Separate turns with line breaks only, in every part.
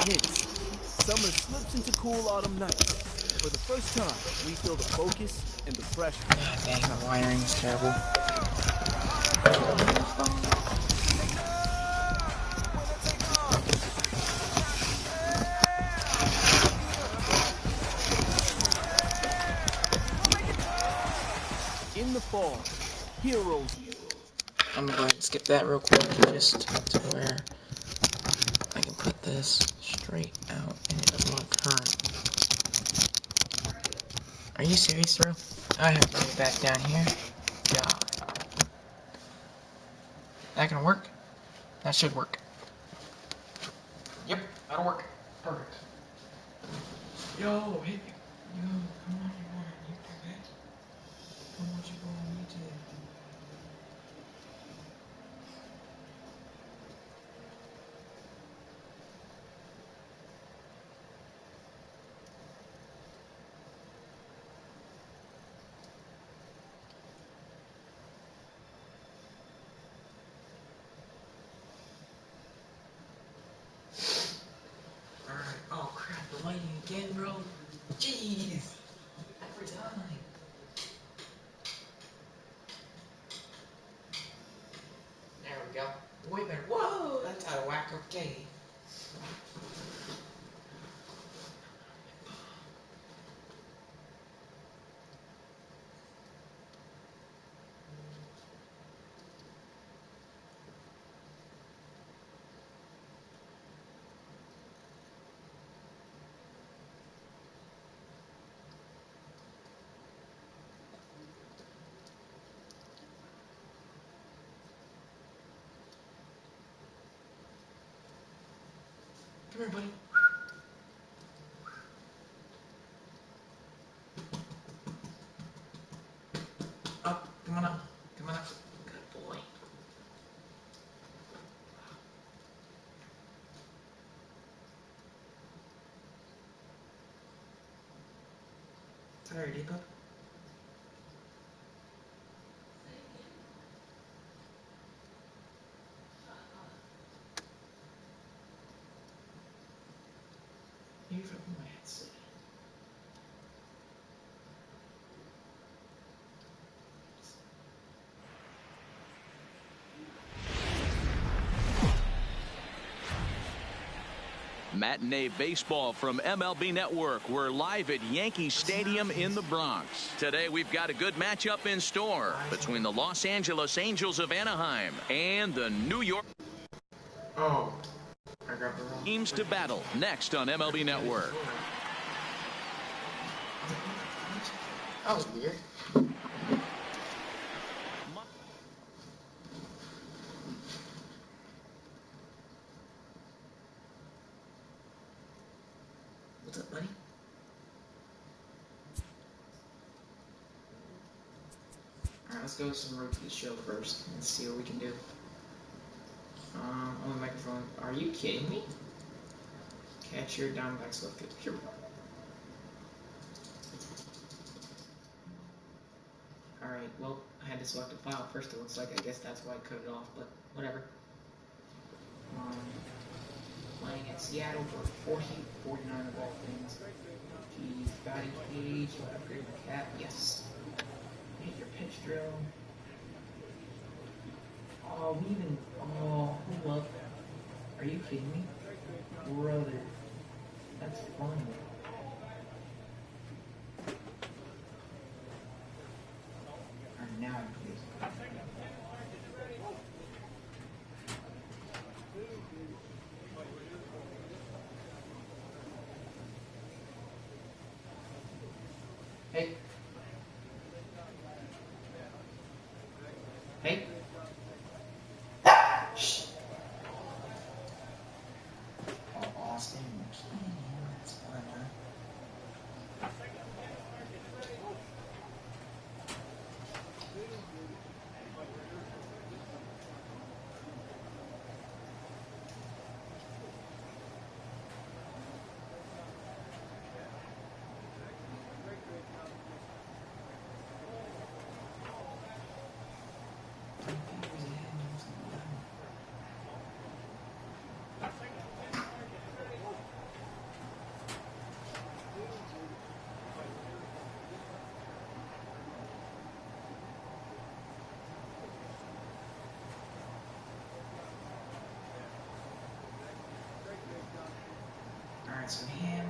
Hints. Summer slips into cool autumn nights. For the first time, we feel the focus and the pressure.
God dang, the wiring is terrible.
In the fall, heroes.
I'm gonna go ahead and skip that real quick, just to where I can put this straight out and it doesn't want to turn. Are you serious, bro? I have to put it back down here. God. That gonna work? That should work. Yep, that'll work. Perfect. Yo, hit me. Yo, come on, you perfect. Come on, you go on YouTube. Alright, oh crap, the lighting again, bro. Jeez. Every time. There we go. Way better. Whoa, that's out of whack, okay. Come here, buddy. Up, come on up. Come on up. Good boy. Tired, eh, bub? You from my headset.
Matinee baseball from MLB Network. We're live at Yankee Stadium in the Bronx. Today we've got a good matchup in store between the Los Angeles Angels of Anaheim and the New York
Oh, I got the wrong.
teams to battle next on MLB Network.
That was weird. What's up, buddy? Alright, let's go with some root to the show first and see what we can do. On the microphone. Are you kidding me? Catch your Diamondbacks left field. Here we go. Alright, well, I had to select a file first, it looks like. I guess that's why I cut it off, but whatever. Playing at Seattle for 49 of all things. Geez, batting cage, upgrade the cap, yes. Hit your pitch drill. Oh, we even, oh, hold up. Are you kidding me? Brother, that's funny. Alright, now I'm confused. Hey. Hey. Shh. Oh, Austin, you can't. That's fine, huh? got some ham.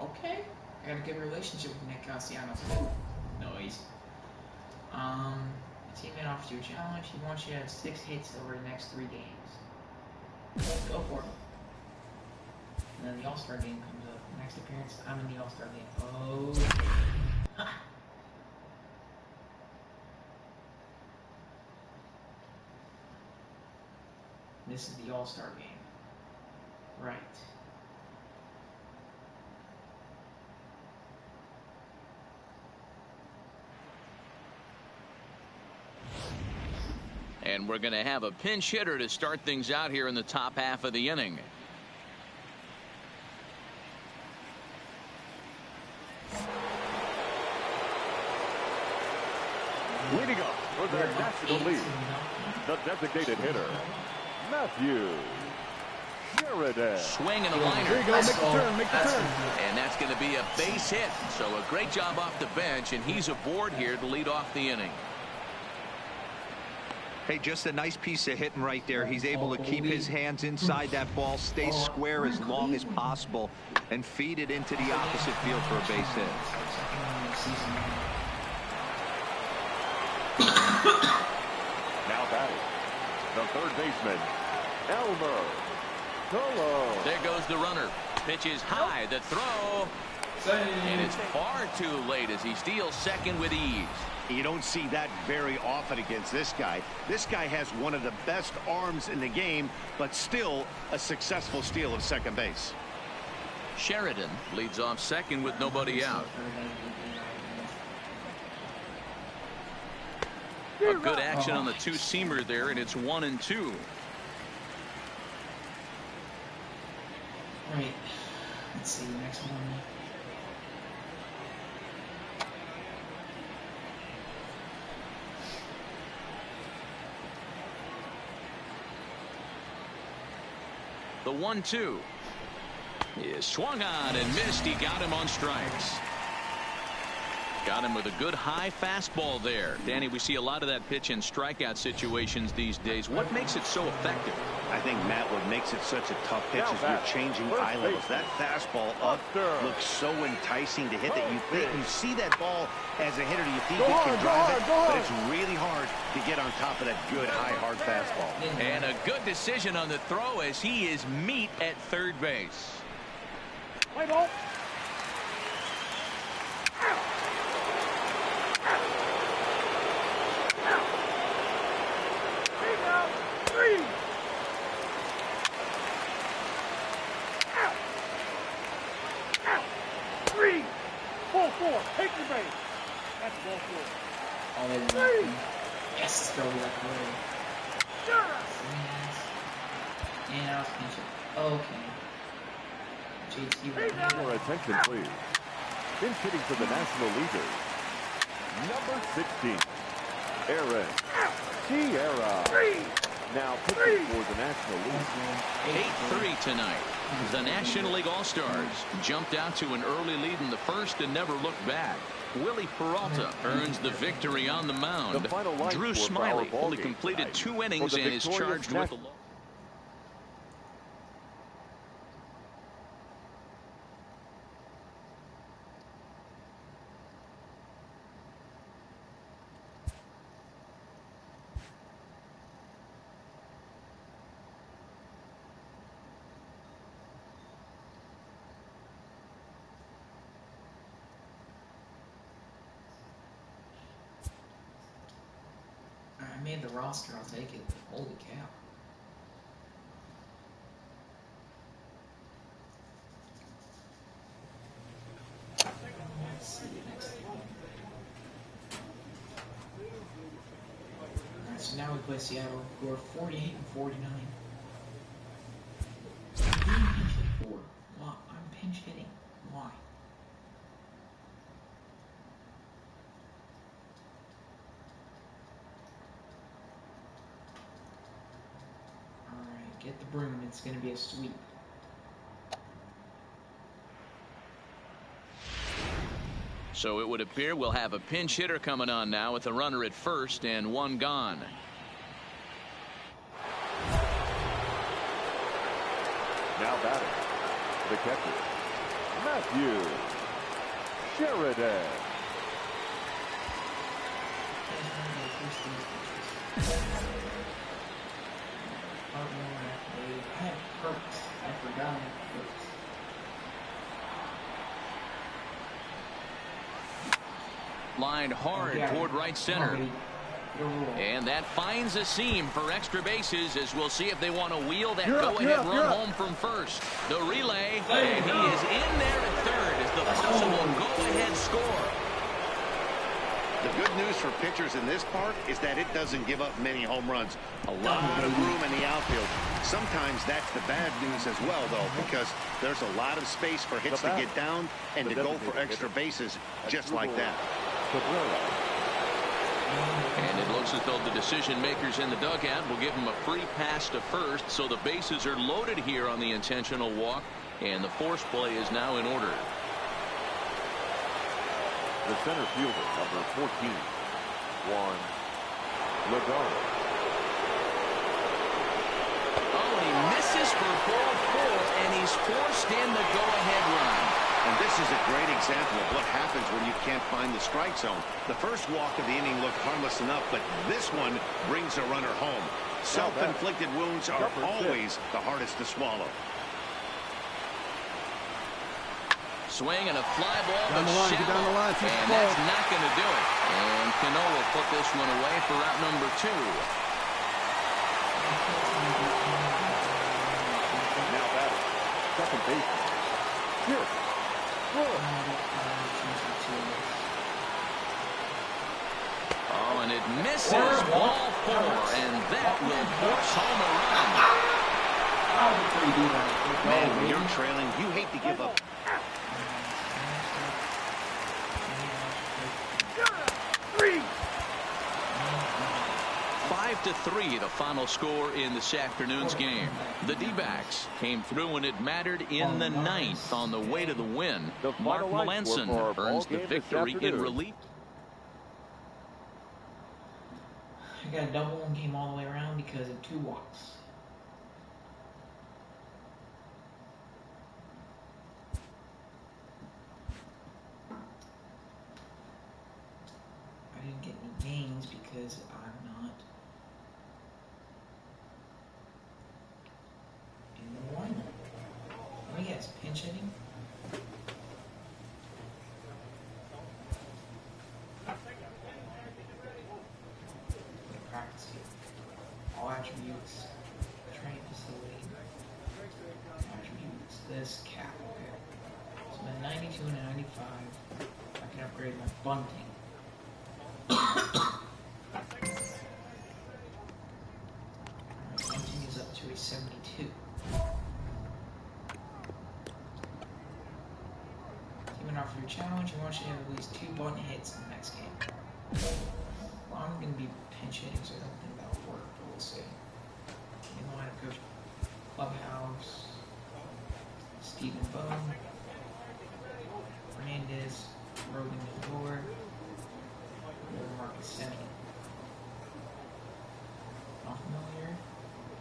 Okay, I got a good relationship with Nick Castellanos. Noise. The teammate offers you a challenge. He wants you to have 6 hits over the next 3 games. Go for it. And then the All-Star game comes up. Next appearance, I'm in the All-Star game. Oh. Ha. This is the All-Star game. Right.
And we're going to have a pinch hitter to start things out here in the top half of the inning.
Leading up for their National League, the designated hitter, Matthew Sheridan.
Swing and a liner.
Here you go, make the turn, make the turn.
And that's going to be a base hit. So a great job off the bench, and he's aboard here to lead off the inning.
Hey, just a nice piece of hitting right there. He's able to keep his hands inside that ball, stay square as long as possible, and feed it into the opposite field for a base hit.
Now batting, the third baseman, Elmer Colo.
There goes the runner. Pitches high. The throw. And it's far too late as he steals second with ease.
You don't see that very often against this guy. This guy has one of the best arms in the game, but still a successful steal of second base.
Sheridan leads off second with nobody out. A good action on the two-seamer there, and it's 1-2.
Right. Let's see the next one.
The 1-2 is swung on and missed. He got him on strikes. Got him with a good high fastball there. Danny, we see a lot of that pitch in strikeout situations these days. What makes it so effective?
I think, Matt, what makes it such a tough pitch is you're changing eye levels. That fastball up looks so enticing to hit that you see that ball as a hitter, you think you can drive it, but it's really hard to get on top of that good high hard fastball.
And a good decision on the throw as he is meat at third base.
Play ball. Take your base. That's ball 4.
All they want. Yes, throw that away. And I was pinching. Okay. JT.
More attention, please. Pinch hitting for the National Leaguers. Number 16, Aaron Sierra. Now pitching for the National League.
8-3 tonight. The National League All-Stars jumped out to an early lead in the first and never looked back. Willie Peralta earns the victory on the mound.
The final line
Drew
score for our
Smiley
ball
only
game
completed
tonight
2 innings
for the
and is
victorious
charged with the loss.
I made the roster. I'll take it. Holy cow. Let's see the next one. now we play Seattle, who are 48 and 49. I'm being pinch hit for. Why? I'm pinch hitting. Why? Alright, get the broom. It's going to be a sweep.
So it would appear we'll have a pinch hitter coming on now with a runner at first and one gone.
Now batting, the catcher, Matthew Sheridan.
I forgot it hurts.
Lined hard toward right center. And that finds a seam for extra bases, as we'll see if they want to wheel that go-ahead run home from first. The relay, and he is in there at third as the possible go-ahead score.
The good news for pitchers in this park is that it doesn't give up many home runs. A lot of room in the outfield. Sometimes that's the bad news as well, though, because there's a lot of space for hits to get down and to go for extra bases just like that.
And it looks as though the decision makers in the dugout will give him a free pass to first, so the bases are loaded here on the intentional walk, and the force play is now in order.
The center fielder, number 14, Juan Lagana.
Oh, and he misses for ball 4, and he's forced in the go-ahead run.
And this is a great example of what happens when you can't find the strike zone. The first walk of the inning looked harmless enough, but this one brings a runner home. Self-inflicted wounds are always the hardest to swallow.
Swing and a fly ball
down the line,
shallow,
down the line,
and that's not going to do it. And Cano will put this one away for out number 2.
Now batting, second base, Chip.
Oh, and it misses ball 4, and that will force home a run.
Man, when you're trailing, you hate to give up.
5-3, the final score in this afternoon's game. The D-backs came through when it mattered in the 9th on the way to the win. Mark Melanson earns the victory in relief.
I got a double one game all the way around because of 2 walks. I didn't get any gains because I'm not in the lineup. Let me guess, pinch hitting? Practice it. All attributes, training facility, attributes, this cap, okay. So I'm at 92 and 95. I can upgrade my bunting. Bunting is up to a 72. Team offer your challenge. I want you to have at least 2 bunt hits in the next game. Well, I'm going to be pinch hitting, so I don't think that'll work, but we'll see. In the lineup, coach Clubhouse, Stephen Bone, Hernandez, Rogan Lindor, Marcus Semien. Not familiar.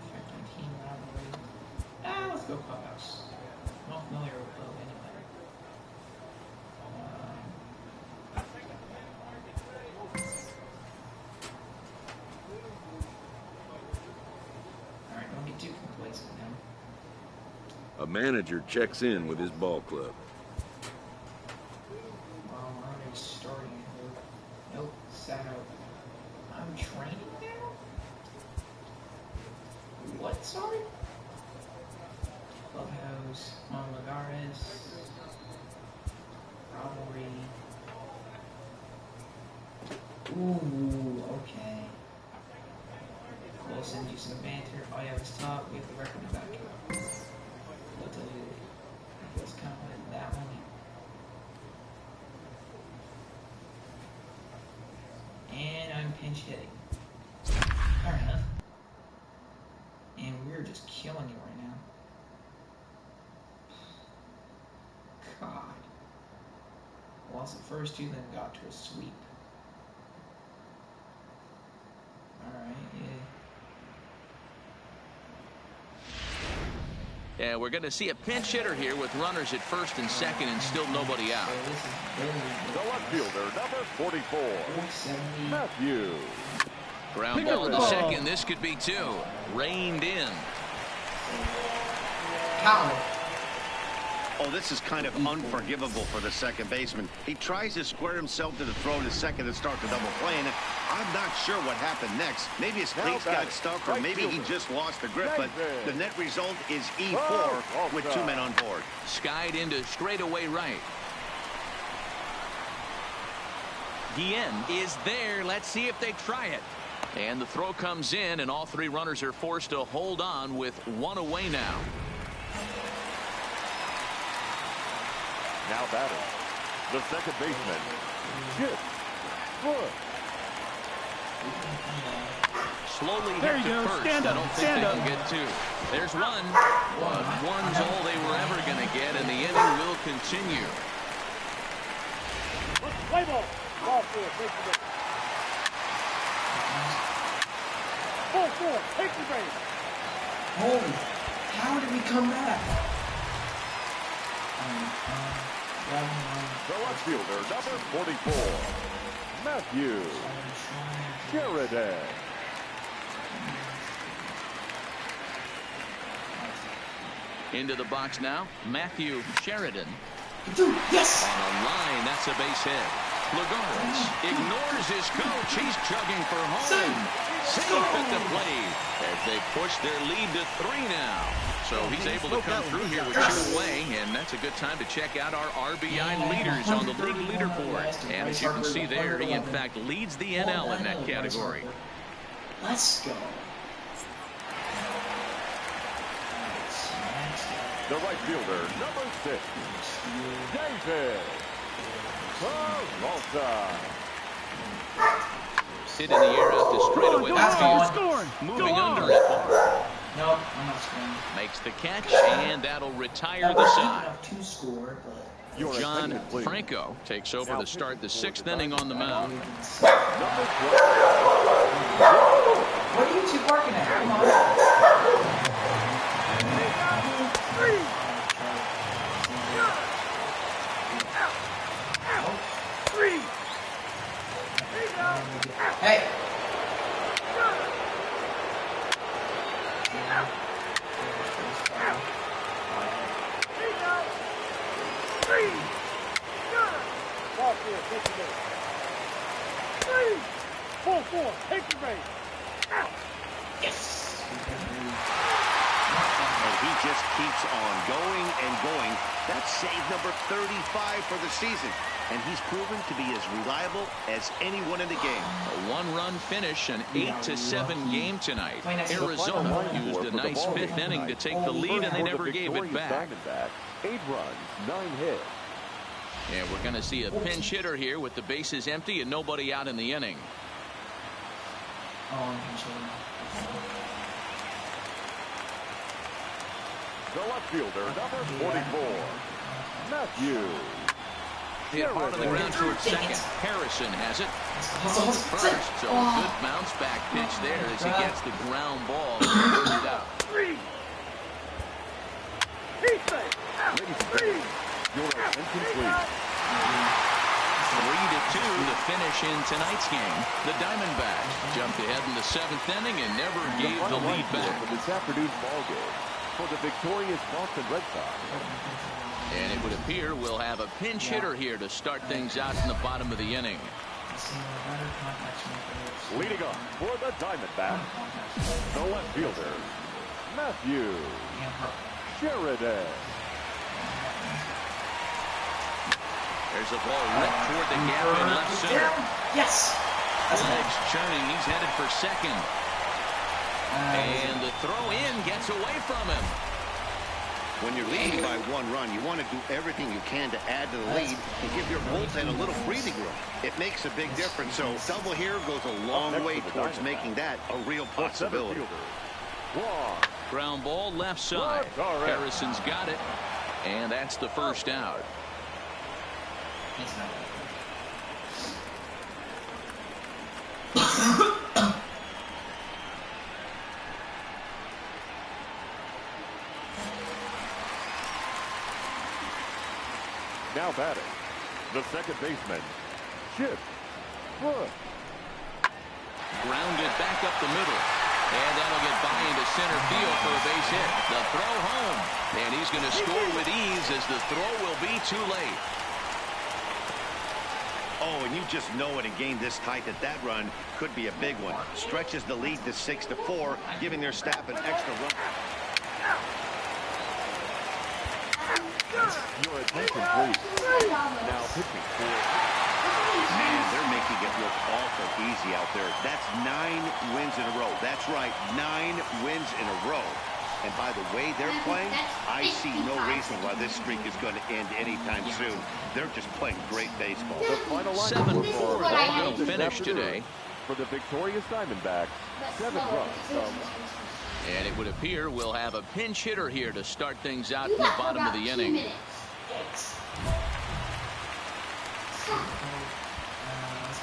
Effect 19, Rob. Let's go Clubhouse. Not familiar with Bo anyway. Alright, don't get too complacent now.
A manager checks in with his ball club.
Well, I'm already starting. Nope, sat out. I'm training now? What, sorry? Clubhouse, Lagares, Rivalry. Ooh, okay. We'll send you some banter. Oh yeah, let's talk. We have the record to back it up. I'll tell you, I was confident in that one. And I'm pinch hitting. Fair enough. And we're just killing you right now. God. Lost the first two, then got to a sweep. Alright, yeah.
Yeah, we're going to see a pinch hitter here with runners at first and second and still nobody out.
So this is very
The left fielder, number 44,
470.
Matthew.
Ground ball to second. This could be two. Reined in.
Power.
Oh, this is kind of unforgivable for the second baseman. He tries to square himself to the throw to second and start the double play, and I'm not sure what happened next. Maybe his cleats got stuck, or maybe he just lost the grip, but the net result is E4 with two men on board.
Skied into straightaway right. Guillen is there. Let's see if they try it. And the throw comes in, and all three runners are forced to hold on with one away now.
Now batting, the second baseman, Chip Foot.
Slowly
There
hit
you
to
go.
first.
Stand
I
up.
don't think
Stand
they
up.
can get two. There's one. But one's all they were ever going to get, and the inning will continue.
Play ball. Ball four, take the base.
Holy, how did we come back?
The left fielder, number 44, Matthew Sheridan.
Into the box now, Matthew Sheridan.
Yes!
On a line, that's a base hit. Lagares ignores his coach. He's chugging for home. Safe at the plate as they push their lead to 3 now. So he's able to come through here with 2 away, and that's a good time to check out our RBI leaders on the league leaderboard. And as you can see there, he in fact leads the NL in that category.
Let's go.
The right fielder, number 6, David Peralta.
Hit in the air out to straightaway.
That's
Scoring.
Moving under it.
Nope, I'm not scoring.
Makes the catch, and that'll retire the side.
Enough to score, but
John Franco takes over to start the 6th inning on the mound.
what are you two barking at? Come on. Hey. Yes.
And he just keeps on going and going. That's save number 35 for the season. And he's proven to be as reliable as anyone in the game.
A 1-run finish, an 8-7 game tonight. Arizona used a nice 5th inning to take the lead, and they never gave it back.
8 runs, 9 hits.
And we're going to see a pinch hitter here with the bases empty and nobody out in the inning.
Oh, I'm pinching.
The left fielder, number 44, Matthew.
Hit hard on the ground towards second. Harrison has it.
Hustle.
First, so a good bounce back pitch there as he gets the ground ball first out.
Your incomplete.
3-2 to finish in tonight's game. The Diamondbacks jumped ahead in the 7th inning and never gave the lead back.
For this afternoon's ball game for the victorious Boston Red Sox.
And it would appear we'll have a pinch hitter here to start things out in the bottom of the inning.
Leading off for the Diamondbacks, the left fielder, Matthew Sheridan.
There's a ball ripped toward the gap in left center.
Yes.
Legs churning. He's headed for second. And the throw in gets away from him.
When you're leading by 1 run, you want to do everything you can to add to the lead and give your bullpen a little breathing room. It makes a big difference. So double here goes a long way towards making that a real possibility.
Ground ball left side. Harrison's got it. And that's the first out.
Now batting, the second baseman, Chip Wood.
Grounded back up the middle. And that'll get by into center field for a base hit. The throw home. And he's going to score with ease as the throw will be too late.
Oh, and you just know in a game this tight that run could be a big one. Stretches the lead to 6-4, giving their staff an extra run.
Your attention, please. Now pitching for.
Man, they're making it look awful easy out there. That's 9 wins in a row. That's right, 9 wins in a row. And by the way they're playing, I see no reason why this streak is going to end anytime soon. They're just playing great baseball.
The final line
7-4 the final finish today.
For the victorious Diamondbacks, 7 runs.
And it would appear we'll have a pinch hitter here to start things out in the bottom of the inning.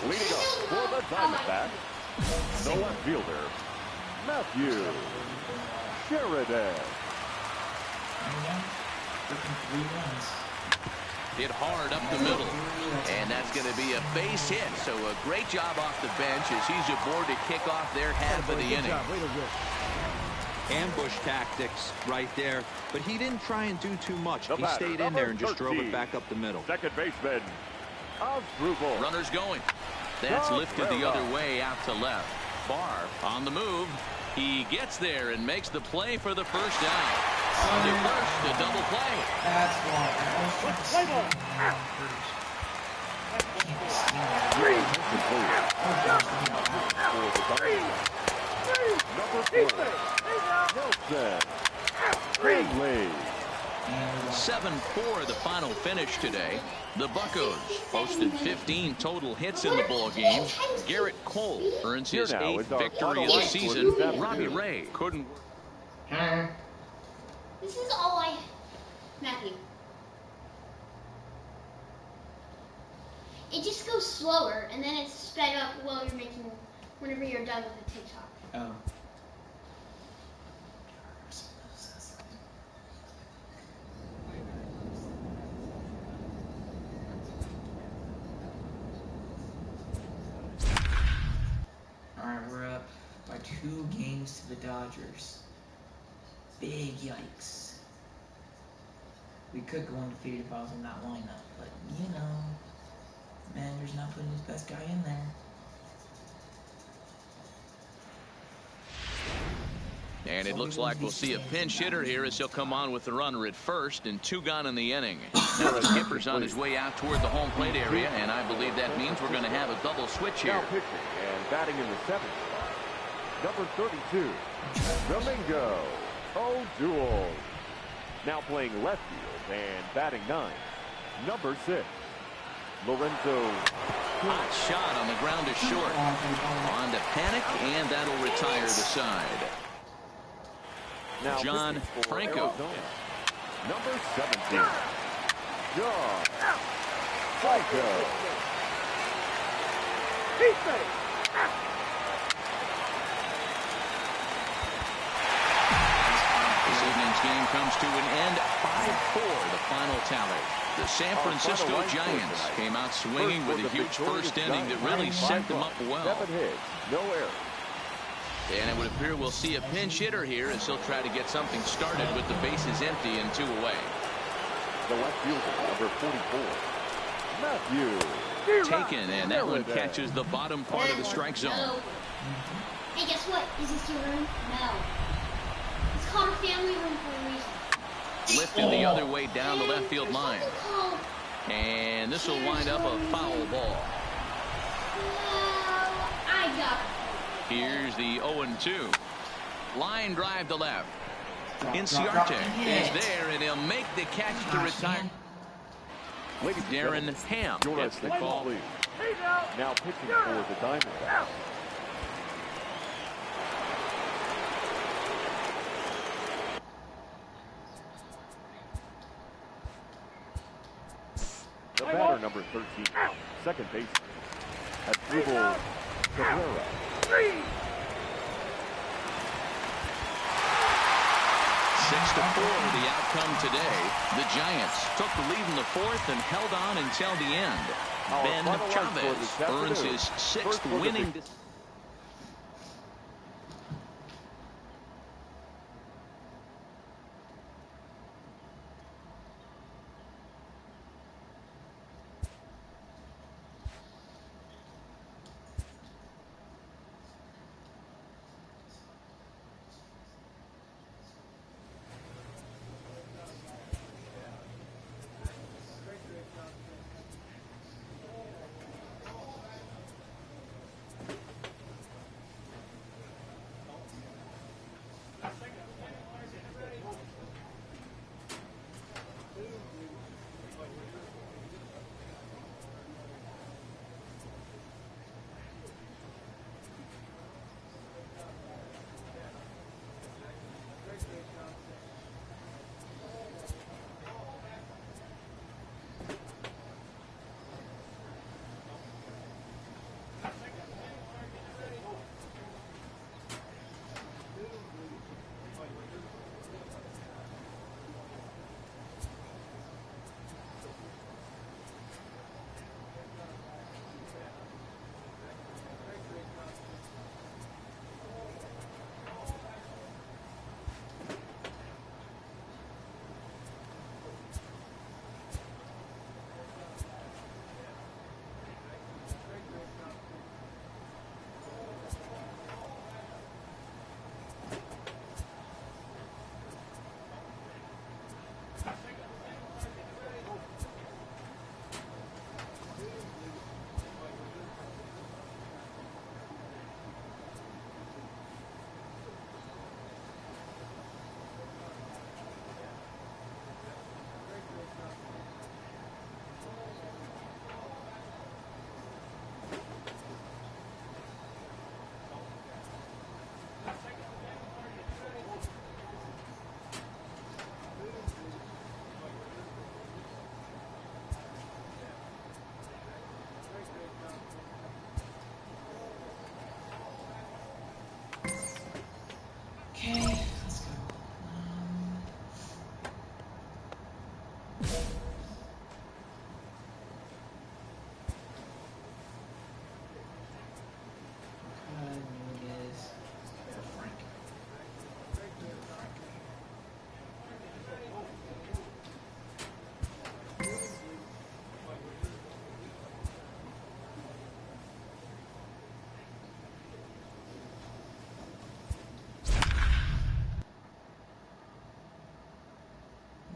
Leading up for the Diamondbacks, the left fielder, Matthew Sheridan.
Hit hard up the middle. And that's going to be a base hit. So a great job off the bench as he's aboard to kick off their half of the inning.
Ambush tactics right there, but he didn't try and do too much. He stayed in there and just drove it back up the middle.
Second baseman, Osrubel.
Runners going. That's lifted the other way out to left. Barr on the move. He gets there and makes the play for the first out. To first, a double play.
That's why
Number 4, Nelson Greenlee.
7-4 the final finish today. The Buccos posted 15 total hits in the ball game. Garrett Cole earns his 8th victory of the season. Robbie Ray couldn't.
This is all Matthew. It just goes slower, and then it's sped up while you're making, whenever you're done with the TikTok.
Oh. Alright, we're up by 2 games to the Dodgers. Big yikes. We could go undefeated if I was in that lineup, but you know, manager's not putting his best guy in there.
And it looks like we'll see a pinch hitter here as he'll come on with the runner at first and 2 gone in the inning. Now the skipper's on his way out toward the home plate area, and I believe that means we're going to have a double switch here.
Now pitching and batting in the 7th spot, number 32, Domingo O'Doul. Now playing left field and batting 9, number 6, Lorenzo.
Hot shot on the ground is short. On to Panic, and that'll retire the side.
Now
John Franco.
Number 17, John Franco.
This evening's game comes to an end. 5-4 the final tally. The San Francisco Giants came out swinging with a huge first inning that really set them up well.
7 hits, no errors.
And it would appear we'll see a pinch hitter here as he'll try to get something started with the bases empty and 2 away.
The left fielder, number 44, Matthew.
Taken, and that one catches the bottom part of the strike zone.
No. Hey, guess what? Is this your room? No. It's called a family room for a reason.
Lifted the other way down the left field line. And this will wind up a foul ball.
No, I got it.
Here's the 0-2. Line drive to left.
Drop
Inciarte
and
is
hit.
there, and he'll make the catch to
Gosh,
retire.
man.
Ladies and
Darren
gentlemen,
Ham
your
gets the
attention,
call.
please. Now pitching for the Diamondbacks. The batter, number 13, second baseman, Asdrubal Cabrera.
6-4 the outcome today. The Giants took the lead in the fourth and held on until the end.
Our
Ben
final run score
Chavez
this
earns
afternoon.
his
First
sixth
look at
winning.
the-
Okay, let's go. Nunez, Frank.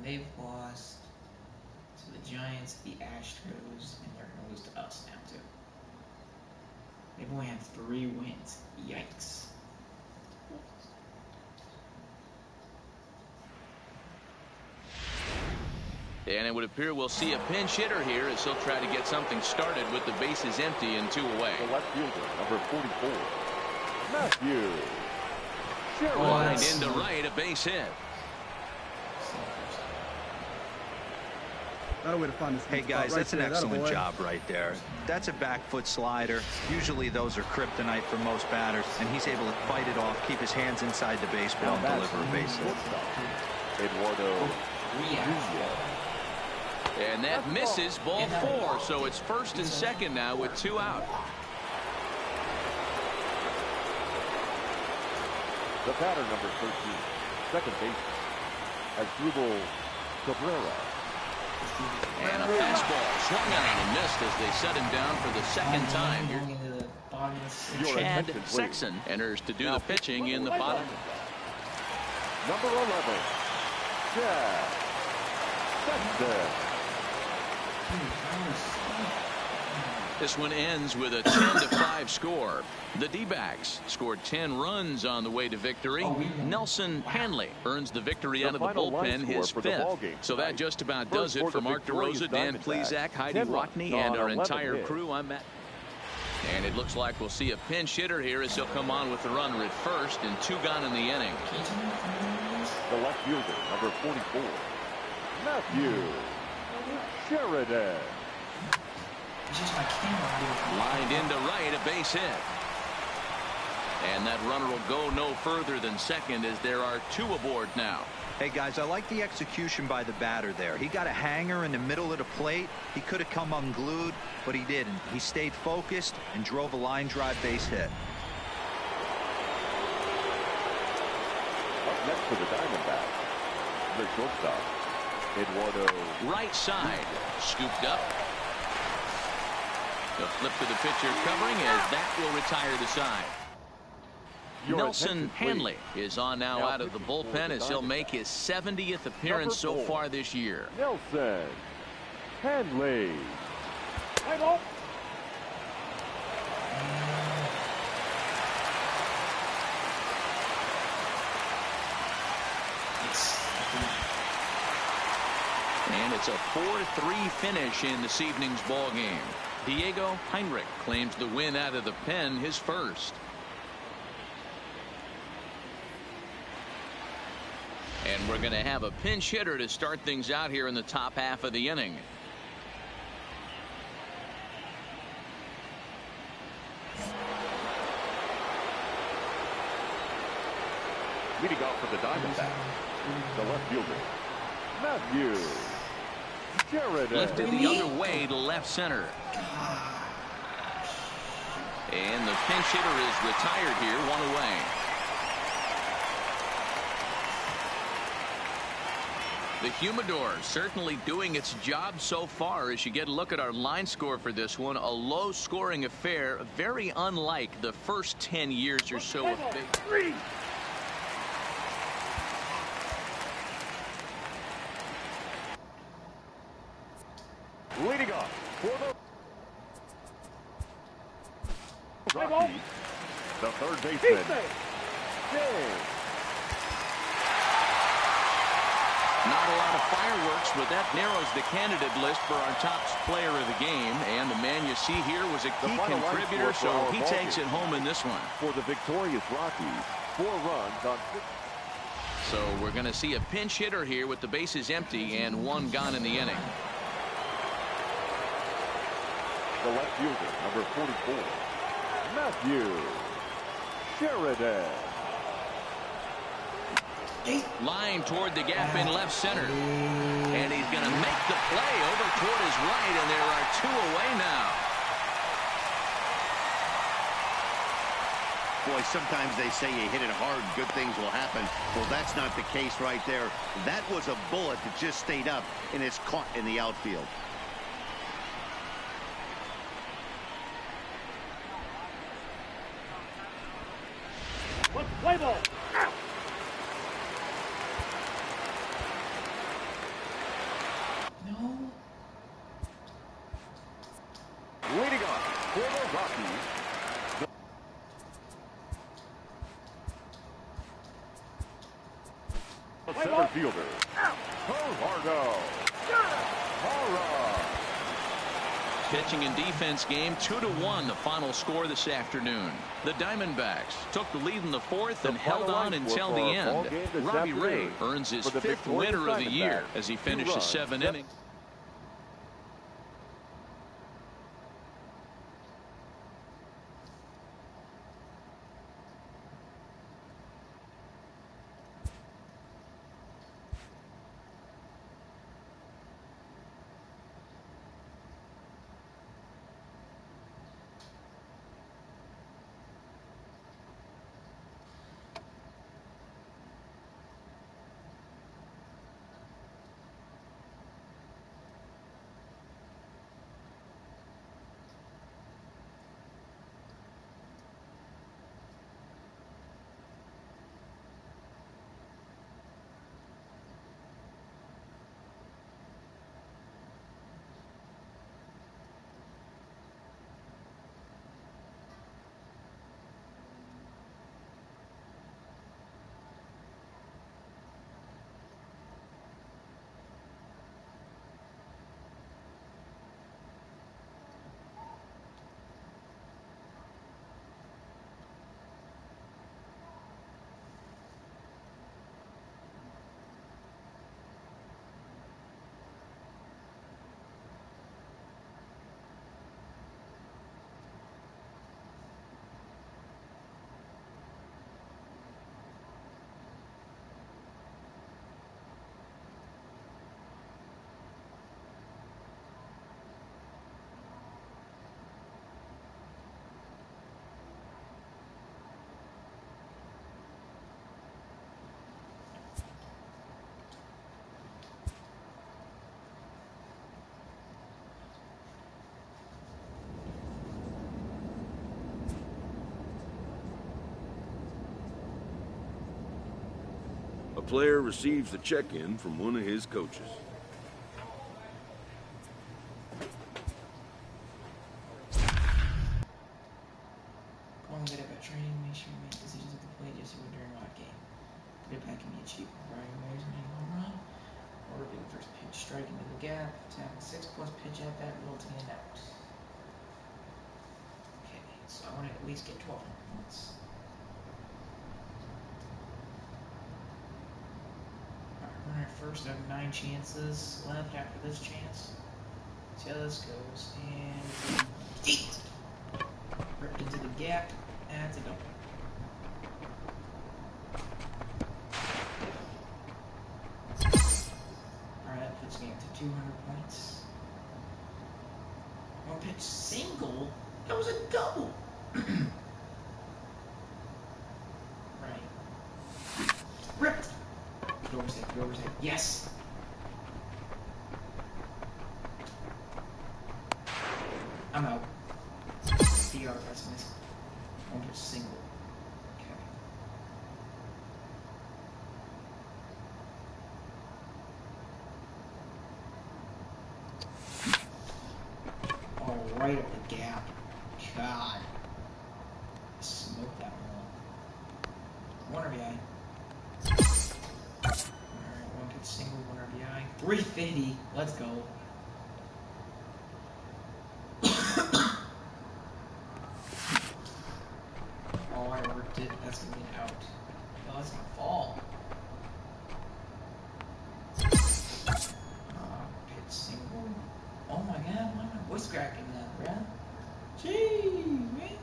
They've lost to the Giants, the Astros, and they're going to lose to us now, too. They've only had 3 wins. Yikes.
And it would appear we'll see a pinch hitter here as he'll try to get something started with the bases empty and 2 away.
The left fielder, number 44, Matthew.
Lined into right, a base hit.
Not a way to find this.
Hey guys, that's an excellent job right there. That's a back foot slider. Usually those are kryptonite for most batters, and he's able to fight it off, keep his hands inside the baseball, and deliver a base hit.
Eduardo.
And that misses, ball 4, so it's first and second now with 2 out.
The batter, number 13, second baseman, Asdrubal Cabrera.
And a fastball swung on and missed as they set him down for the second time.
Going into the bottom of the sixth.
Your
Chad
attention, please.
Sexton enters to do the pitching in the bottom.
Number 11, Chad Sexton.
This one ends with a 10-5 score. The D-backs scored 10 runs on the way to victory. Nelson Hanley earns the victory out of the bullpen, his 5th. So that just about does it for Mark DeRosa, Dan Plesac, Heidi Watney, and our entire crew. I'm Matt. And it looks like we'll see a pinch hitter here as he'll come on with the runner at first and 2 gone in the inning.
The left fielder, number 44, Matthew Sheridan.
Lined into right, a base hit. And that runner will go no further than second as there are 2 aboard now.
Hey, guys, I like the execution by the batter there. He got a hanger in the middle of the plate. He could have come unglued, but he didn't. He stayed focused and drove a line drive base hit.
Up next for the Diamondbacks, the shortstop, Eduardo.
Right side, scooped up. The flip to the pitcher covering as that will retire the side. Nelson Hanley is on now out of the bullpen as he'll make his 70th appearance so far this year.
Nelson Hanley.
And it's a 4-3 finish in this evening's ball game. Diego Heinrich claims the win out of the pen, his first. And we're going to have a pinch hitter to start things out here in the top half of the inning.
Leading off for the Diamondbacks, the left fielder, Matthew Sheridan.
Lifted the other way to left center. And the pinch hitter is retired here, 1 away. The Humidor certainly doing its job so far as you get a look at our line score for this one. A low scoring affair, very unlike the first 10 years or so of big.
Leading off for the Rockies, the third baseman, James.
Not a lot of fireworks, but that narrows the candidate list for our top player of the game. And the man you see here was a key contributor, so he takes it home in this one.
For the victorious Rockies, 4 runs on 6.
So we're going to see a pinch hitter here with the bases empty and 1 gone in the inning.
The left fielder, number 44, Matthew Sheridan.
Line toward the gap in left center. And he's going to make the play over toward his right, and there are 2 away now.
Boy, sometimes they say you hit it hard, good things will happen. Well, that's not the case right there. That was a bullet that just stayed up, and it's caught in the outfield.
Play ball.
No.
Leading off for the Rockies, the center fielder, Gerardo.
Pitching and defense game 2-1, the final score this afternoon. The Diamondbacks took the lead in the 4th and held on until the end. Robbie Ray earns his 5th winner of the year as he finishes 7 innings.
A player receives a check-in from one of his coaches.
Go and get up at training. Make sure you make decisions at the plate just as you would during a live game. Good at can be achieved from Brian Mays making a home run. Or being first pitch strike into the gap. Tap a 6+ pitch at bat resulting in out. Okay, so I want to at least get 12 points. Runner at first, I have 9 chances left after this chance. See how this goes. And 8! Ripped into the gap. That's a double. Alright, that puts me up to 200 points. One pitch single? That was a double! Right. Ripped! Get over set, get over set. Yes! I'm out. PR, that's missed. One pitch single. Okay. All right up the gap. God. Smoked that one. One RBI. Alright, one pitch single, one RBI. 350. Let's go. Oh, I worked it. That's gonna be an out. Oh, that's gonna fall. Pitch single. Oh my god, why am I voice cracking that, bruh? Jeez, man.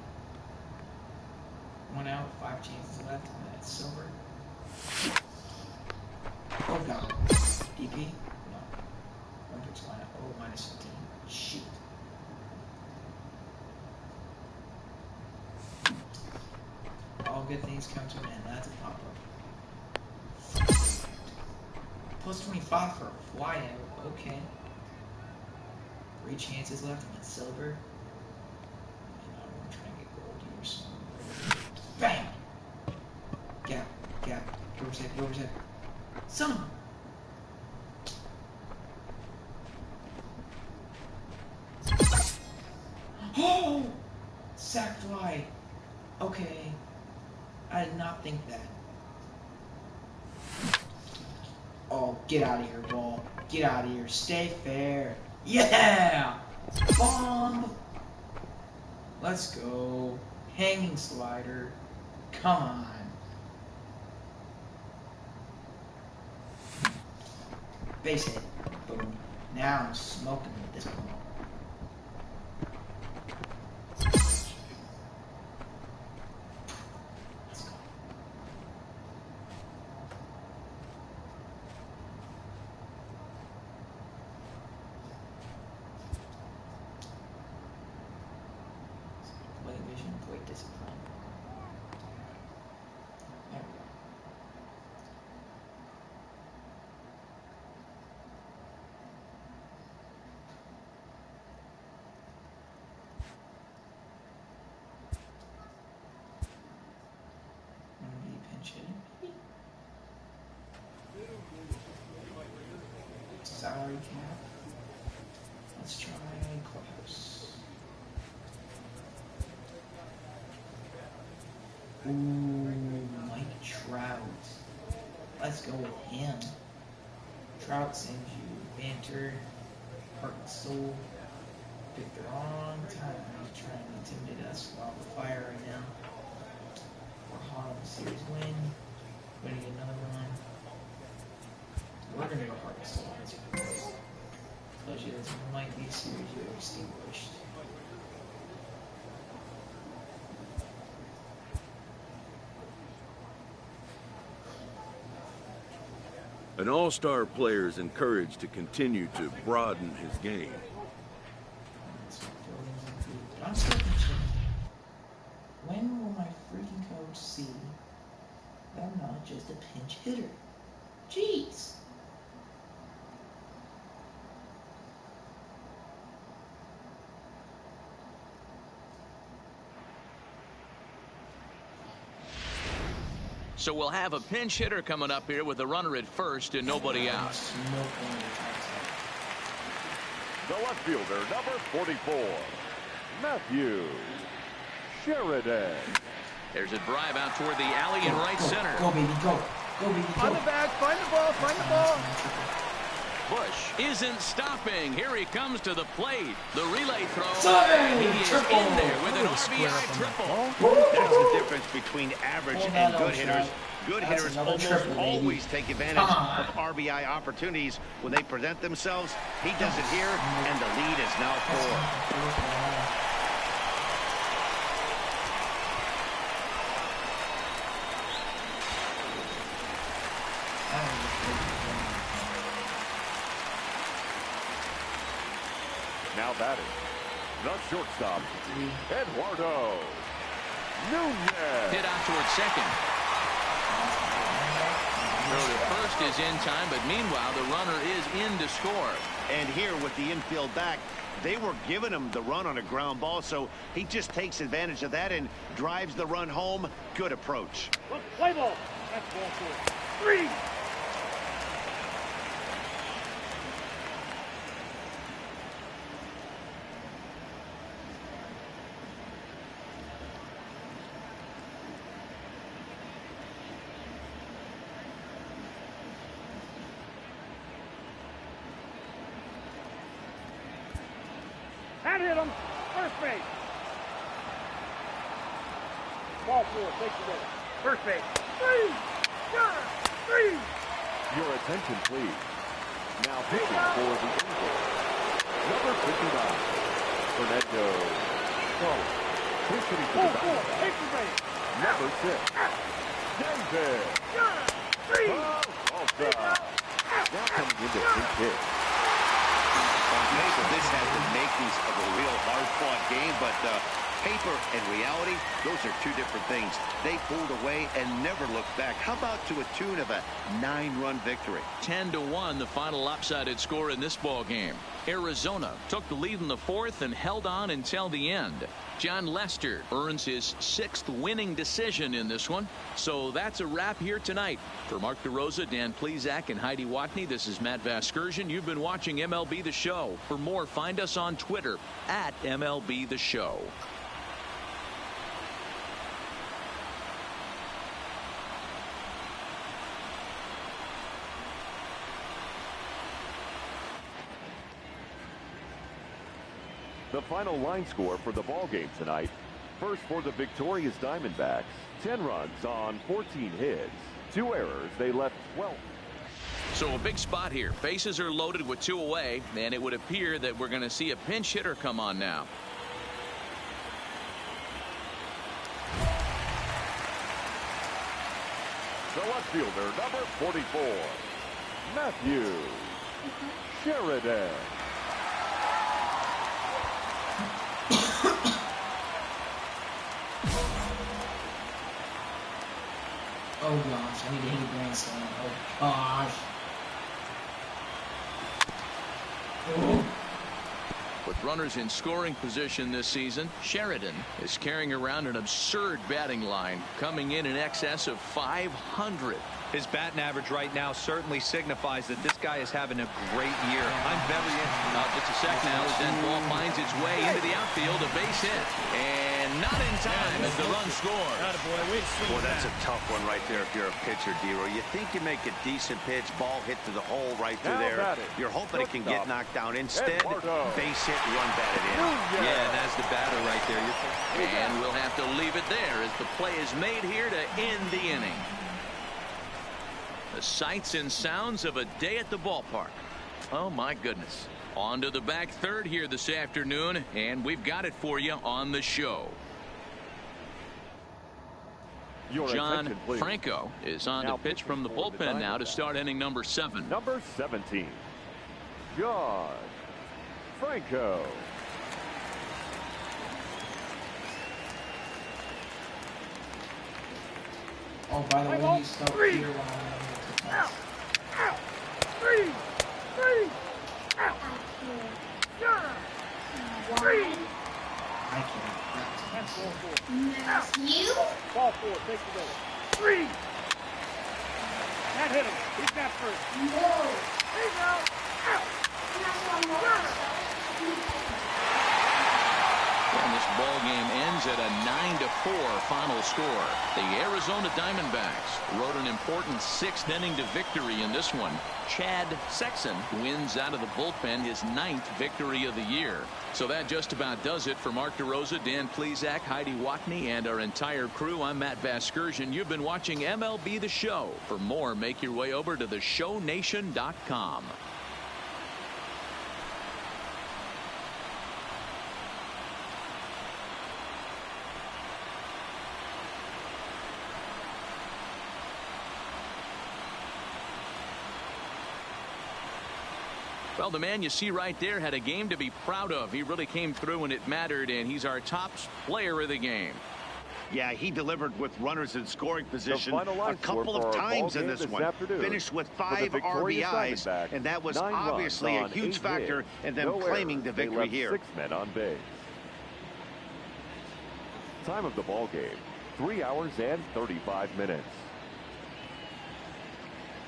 One out, 5 chances left, and that's silver. Oh god. DP? No. One pitch lineup. Oh, minus 15. Shoot. All good things come to an end. That's a pop-up. Plus 25 for a flyout. Okay. 3 chances left, and that's silver. And I'm trying to get gold here somewhere. Bang! Gap, gap. Go over set, go over set. Son! Oh! Sack fly. Okay. I did not think that. Oh, get out of here, ball. Get out of here. Stay fair. Yeah! Bomb! Let's go. Hanging slider. Come on. Base hit. Boom. Now I'm smoking with this ball. Let's go. Play vision, play discipline. There we go. Pinch hitting. Salary cap. Let's try clubhouse. Ooh, Mike Trout. Let's go with him. Trout sends you banter, heart and soul. Pick the wrong time. He's trying to intimidate us while we're fire right now. We're hot on the series win. Winning another one. We're gonna go heart and soul. Tells you this might be a series you're extinguished.
An all-star player is encouraged to continue to broaden his game.
I'm still pitching. When will my freaking coach see that I'm not just a pinch hitter? Jeez.
So we'll have a pinch hitter coming up here with a runner at first and nobody out.
The left fielder, number 44, Matthew Sheridan.
There's a drive out toward the alley in right center.
Go, baby, go. Go, baby, go.
On the back, find the ball, find the ball.
Bush isn't stopping. Here he comes to the plate. The relay throw.
Sorry,
He is
triple.
in there with an RBI triple.
That's the difference between average and good hitters. Good
That's
hitters
another
almost
triple, baby.
always take advantage of RBI opportunities when they present themselves. He does it here, and the lead is now 4.
Now batting, the shortstop, Eduardo Nunez.
Hit out toward second. Throw to first is in time, but meanwhile the runner is in to score.
And here with the infield back, they were giving him the run on a ground ball, so he just takes advantage of that and drives the run home. Good approach.
Look, play ball. That's ball 4. 3. That hit him. First base. Ball 4. Take the way. First base. 3. 3.
Your attention, please. Now pitching for the Angels, number 59, Fernando. He's hitting to the back.
Take the way.
Number 6, David.
3.
Now coming into pinch hit.
On paper, this has the makings of a real hard-fought game, but paper and reality, those are two different things. They pulled away and never looked back. How about to a tune of a 9-run victory?
10-1, the final lopsided score in this ball game. Arizona took the lead in the 4th and held on until the end. John Lester earns his 6th winning decision in this one. So that's a wrap here tonight. For Mark DeRosa, Dan Plesac, and Heidi Watney, this is Matt Vasgersian. You've been watching MLB The Show. For more, find us on Twitter at MLB The Show.
The final line score for the ball game tonight. First for the victorious Diamondbacks, 10 runs on 14 hits. 2 errors, they left 12.
So a big spot here. Bases are loaded with 2 away, and it would appear that we're going to see a pinch hitter come on now.
The left fielder, number 44, Matthew Sheridan.
Oh gosh, I need to hit a grand slam. Oh gosh. Oh.
With runners in scoring position this season, Sheridan is carrying around an absurd batting line, coming in excess of 500.
His batting average right now certainly signifies that this guy is having a great year. I'm very interested.
Just a sec now as that ball finds its way into the outfield, a base hit. And not in time as the run scores.
Well, that's a tough one right there if you're a pitcher, D-Roy. You think you make a decent pitch, ball hit to the hole right through there. You're hoping it can get knocked down. Instead, base hit, run batted in.
Yeah, and as the batter right there.
And we'll have to leave it there as the play is made here to end the inning. The sights and sounds of a day at the ballpark. Oh, my goodness. On to the back third here this afternoon, and we've got it for you on the show. John Franco is on to pitch from the bullpen now to start inning number 7.
Number 17, John Franco.
Oh, by the way, he's stuck here while I'm
3. 3. 3.
I can't.
You?
Ball 4. Take the way. 3. That hit him. He's got first.
No.
He's out. Out.
And this ball game ends at a 9-4 final score. The Arizona Diamondbacks rode an important 6th inning to victory in this one. Chad Sexton wins out of the bullpen his 9th victory of the year. So that just about does it for Mark DeRosa, Dan Plesac, Heidi Watney, and our entire crew. I'm Matt Vasgersian. You've been watching MLB The Show. For more, make your way over to theshownation.com. Well, the man you see right there had a game to be proud of. He really came through when it mattered, and he's our top player of the game.
Yeah, he delivered with runners in scoring position a couple
for
of
our
times
ball
in
game
this one.
afternoon.
Finished with
For
5
the victorious
RBIs,
Diamondbacks,
and that was
9 runs
obviously a
on
huge
8
factor
hits.
in them
No
claiming
errors.
the
They
victory
left
here.
6 men on base. Time of the ball game, 3 hours and 35 minutes.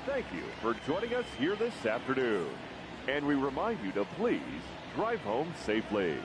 Thank you for joining us here this afternoon. And we remind you to please drive home safely.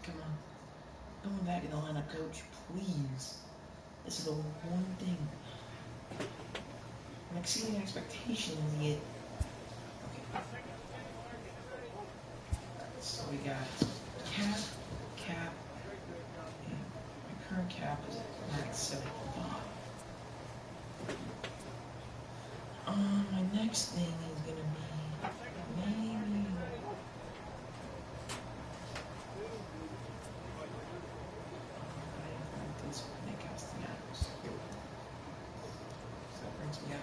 Come on. Going back in the lineup, coach, please. This is the one thing. I'm exceeding expectations yet. Okay. So we got cap, and my current cap is at 975. My next thing is gonna be maybe. That brings me up.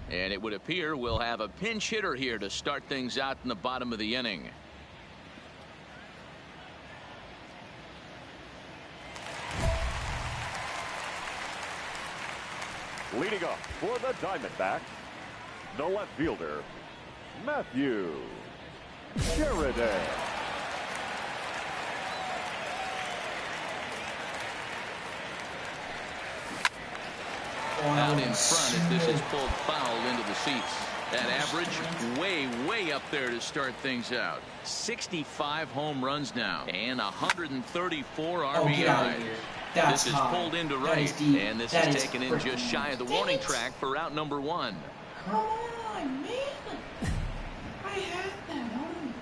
And it would appear we'll have a pinch hitter here to start things out in the bottom of the inning.
Leading up for the Diamondbacks, the left fielder, Matthew Sheridan.
Out in front as this is pulled foul into the seats. That average way up there to start things out. 65 home runs now and 134 RBI. This is pulled into right, and this is taken in just shy of the warning track for out number 1.
Come on, man. I had that. Oh,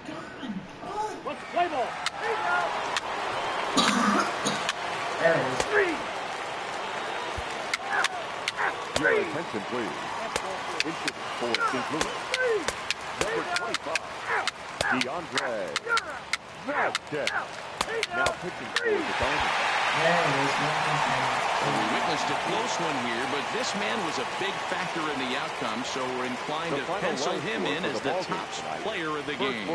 God. Oh.
What's the play ball?
There it is.
Your attention, please. Into for St. Louis. Number 25, DeAndre Vazquez. Now pitching for the Diamondbacks.
There it is.
We witnessed a close one here, but this man was a big factor in the outcome, so we're inclined to pencil him in as the top player of the game.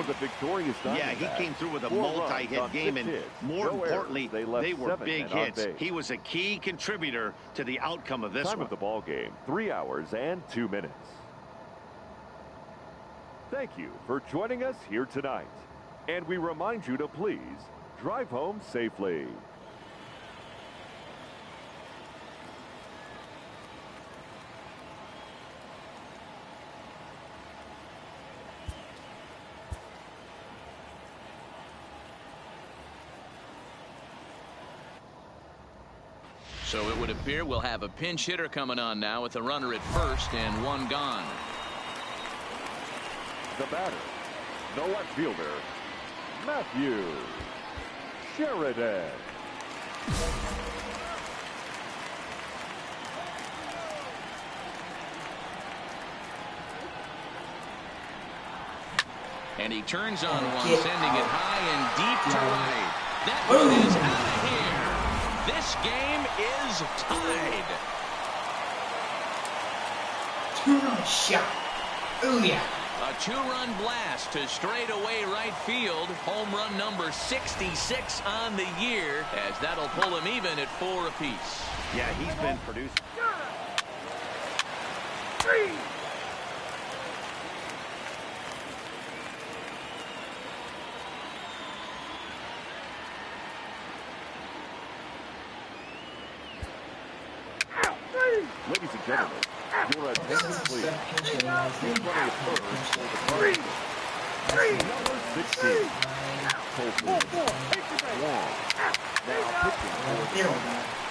Yeah, he came through with a multi-hit game, and more importantly, they were big hits. He was a key contributor to the outcome of this one.
Time of the ball game, 3 hours and 2 minutes. Thank you for joining us here tonight, and we remind you to please drive home safely.
So it would appear we'll have a pinch hitter coming on now with a runner at first and 1 gone.
The batter, the left fielder, Matthew Sheridan.
And he turns on one, sending it high and deep to right. That one is out of here. This game is tied.
2-run shot. Oh, yeah.
A 2-run blast to straightaway right field. Home run number 66 on the year, as that'll pull him even at 4 apiece.
Yeah, he's been producing.
Ladies and gentlemen, your attention, please. Running at first for the Cardinals. Number 16, Wong. Now pitching for the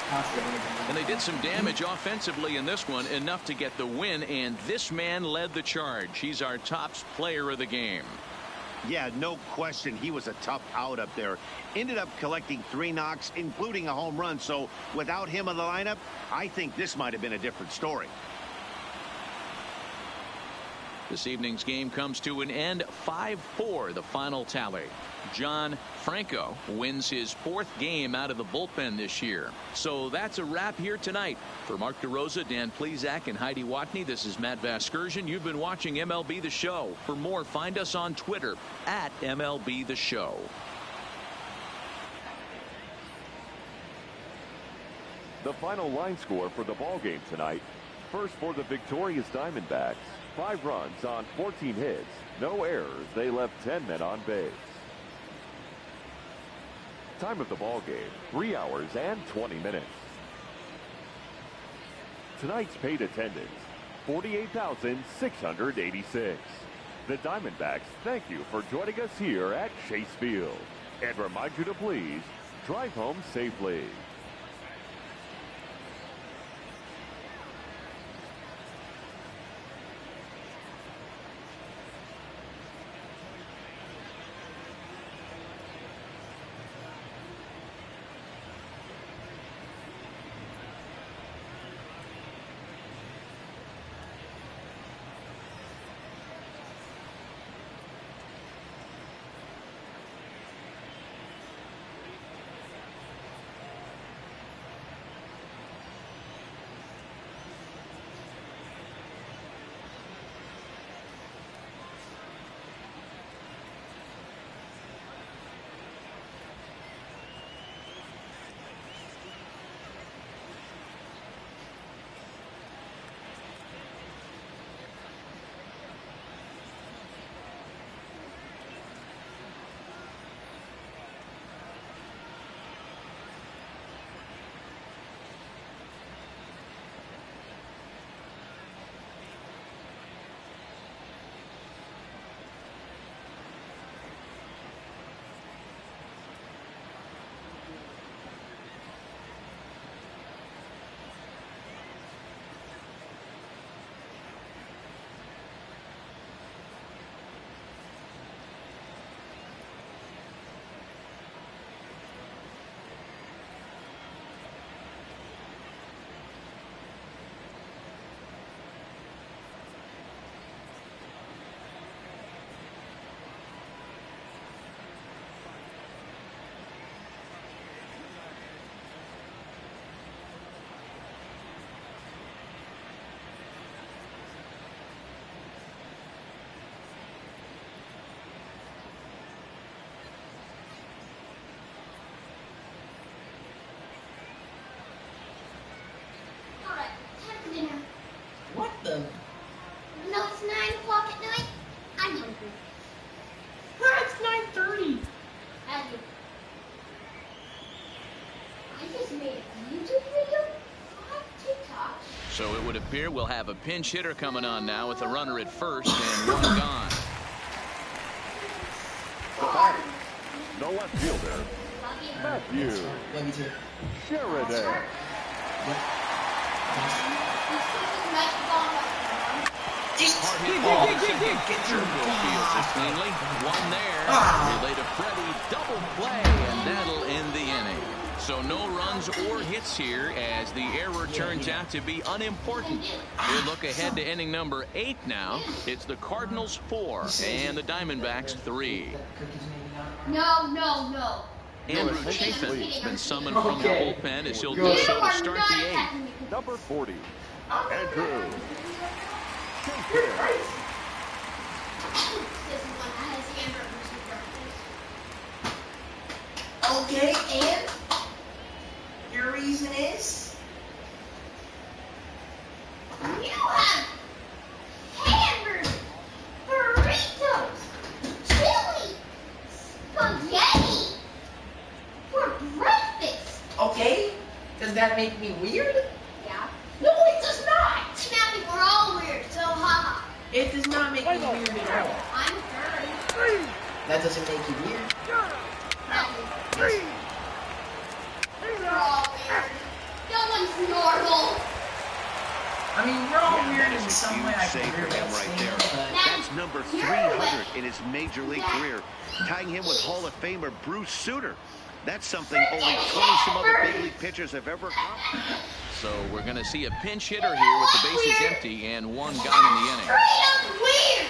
Cardinals.
And they did some damage offensively in this one, enough to get the win, and this man led the charge. He's our top player of the game.
Yeah, no question. He was a tough out up there. Ended up collecting 3 knocks, including a home run. So without him in the lineup, I think this might have been a different story.
This evening's game comes to an end, 5-4, the final tally. John Franco wins his 4th game out of the bullpen this year. So that's a wrap here tonight. For Mark DeRosa, Dan Plezak, and Heidi Watney, this is Matt Vasgersian. You've been watching MLB The Show. For more, find us on Twitter at MLB The Show.
The final line score for the ball game tonight. First for the victorious Diamondbacks. 5 runs on 14 hits. No errors. They left 10 men on base. Time of the ball game, 3 hours and 20 minutes. Tonight's paid attendance, 48,686. The Diamondbacks thank you for joining us here at Chase Field and remind you to please drive home safely.
So it would appear we'll have a pinch hitter coming on now with a runner at first and one gone.
The left fielder, Matthew Sheridan.
Cleanly. One there. Relay to Freddie. Double play, and that'll end the inning. So no runs or hits here as the error turns out to be unimportant. We'll look ahead to inning number 8 now. It's the Cardinals 4 and the Diamondbacks 3.
No.
Andrew Chafin has been summoned from the bullpen as he'll do so to start the 8th.
Number 40, Andrew Chafin.
Okay, and your reason is?
You have hamburgers, burritos, chili, spaghetti for breakfast.
Okay, does that make me weird?
Yeah.
No, it does not.
Snappy, we're all weird, so haha.
It does not make me weird at all.
I'm 30.
That doesn't make you weird.
We're all weird. No one's normal.
I mean, we're all weird
that
in
is a
some
huge
way. I
save
can
for
agree
him
with
right
that,
there.
but
That's number 300 in his major league career, tying him with Hall of Famer Bruce Sutter. That's something only 20-some other big league pitchers have ever accomplished.
So we're going to see a pinch hitter here with the bases empty and one gone in the inning.
Freedom's weird.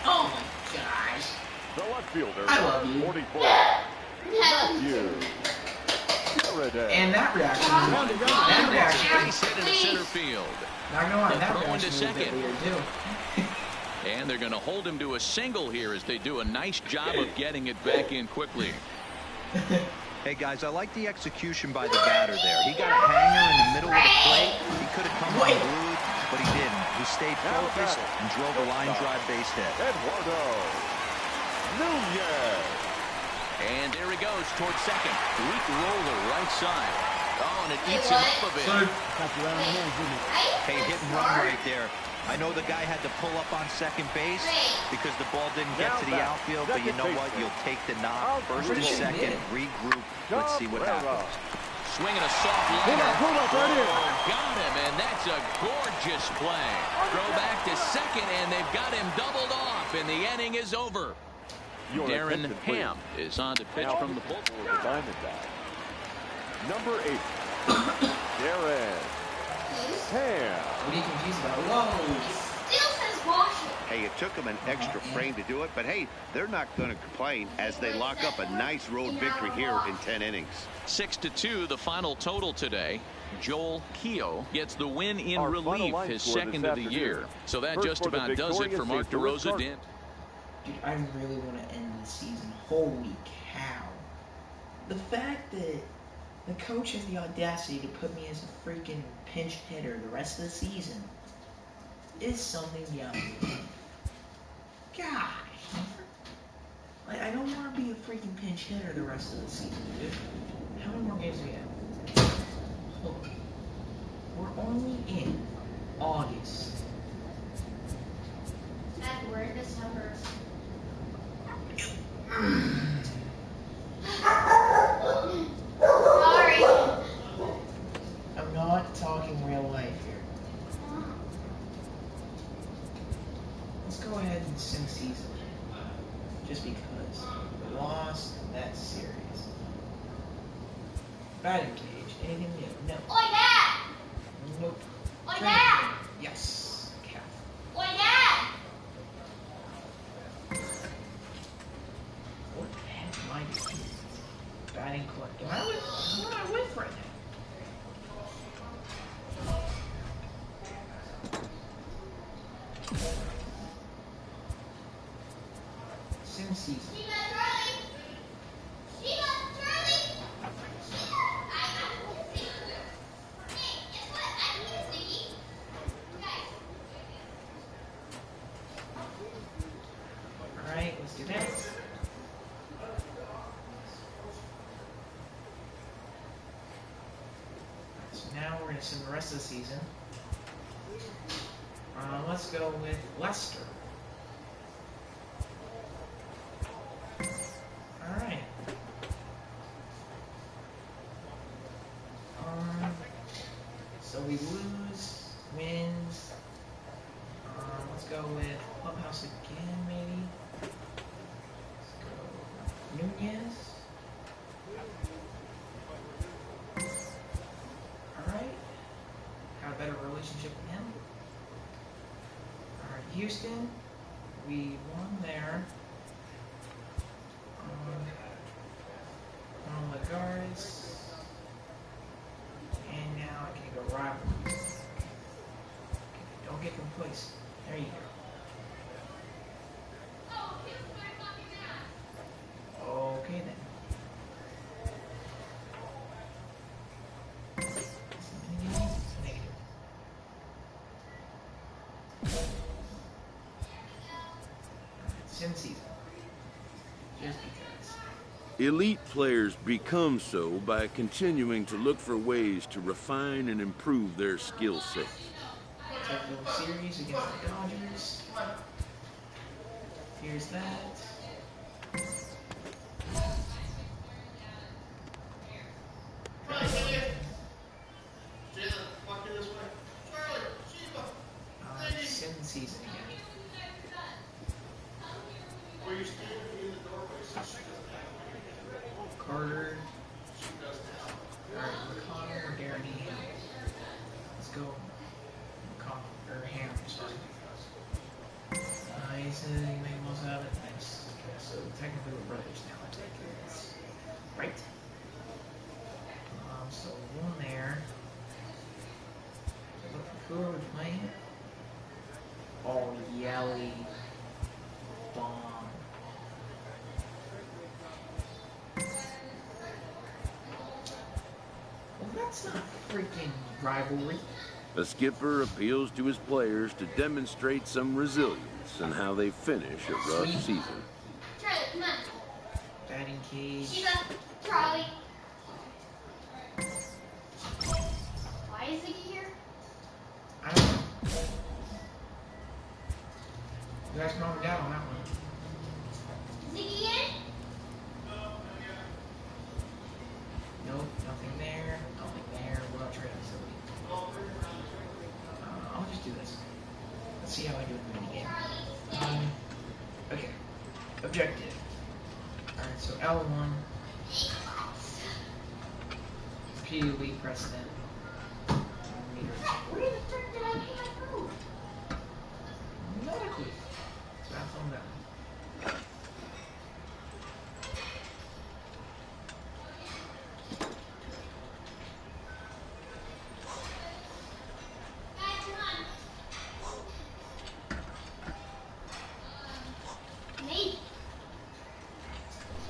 oh my gosh.
The left fielder,
I love you.
44, Matthew Sheridan.
And that reaction,
Base hit into center field.
not gonna lie, that
Throw
reaction
into
was a bit
second.
weird too.
And they're going to hold him to a single here as they do a nice job of getting it back in quickly.
Hey, guys, I like the execution by the batter there. He got a hanger in the middle of the plate. He could have come unglued, but he didn't. He stayed focused and drove a line drive base hit.
Eduardo Nunez.
And there he goes towards second. Weak roller right side. Oh, and it eats him up a bit.
Hey, hit and run right there. I know the guy had to pull up on second base because the ball didn't get to the outfield, but you know what? You'll take the knock. First and second, regroup. Let's see what happens.
Swinging a soft liner. Got him, and that's a gorgeous play. Throw back to second, and they've got him doubled off, and the inning is over. Darren Ham is on to pitch from the bullpen.
Number 8, Darren Ham.
What are you confused about? Whoa.
Still says Washington.
Hey, it took them an extra frame to do it, but hey, they're not going to complain as they lock up a nice road victory here in 10 innings.
6-2, the final total today. Joel Keogh gets the win in
Our
relief,
line
his
score
second
this
of the
afternoon.
year. So that
First
just
for the
about does it for Mark
victorious St. Louis
DeRosa.
Cardinals.
Dude, I really want to end the season. Holy cow. The fact that the coach has the audacity to put me as a freaking pinch hitter the rest of the season is something beyond me. Gosh. Like, I don't want to be a freaking pinch hitter the rest of the season, dude. How many more games do we have? Hold on. We're only in August.
That word, December. Sorry.
I'm not talking real life here. Let's go ahead and sing season. Just because we lost that series. Batting cage. Anything new? No.
Oi, Dad!
Nope.
Oi, Dad!
Yes. Cat.
Oi, Dad!
What the heck am I doing? Batting court. Am I with? Who am I with right now? Sim season.
Shiva, Charlie! Shiva, Charlie! Hey, guess what? I can use Sticky. Guys.
Alright, let's do this. So now we're going to sim the rest of the season. Let's go with Lester. Alright. So we lose, wins. Let's go with Clubhouse again, maybe. Let's go Nunez. Alright. Got a better relationship with him. Alright, Houston. We won there. One of the guards. And now I can go rival. Okay, don't get complacent. There you go. Okay then. Negative. Sim season. Just because.
Elite players become so by continuing to look for ways to refine and improve their skill sets.
Technical series against the Dodgers. Here's that. Sim season again. Carter. Alright, McConnell or Garrity. Let's go. McConnell or Ham, sorry. Nice, and you make the most out of it. Nice. Okay, so technically we're brothers now, I take it. Right. So one there. Who are we playing? Oh, Yelly. Bomb. Well, that's not freaking rivalry.
A skipper appeals to his players to demonstrate some resilience in how they finish a rough season.
Charlie, come on.
Batting cage.
Shiva, Charlie. Why is Ziggy here?
I don't know. You guys calm down on that one.
Ziggy in?
Nope, nothing there. Nothing there. We're not trading facility. I'll just do this. Let's see how I do in the game. Okay. Objective. Alright, so L1. Repeated weak precedent.
Where the frick did I put my food?
Medically. So that's on that.
Guys, come on. Maybe.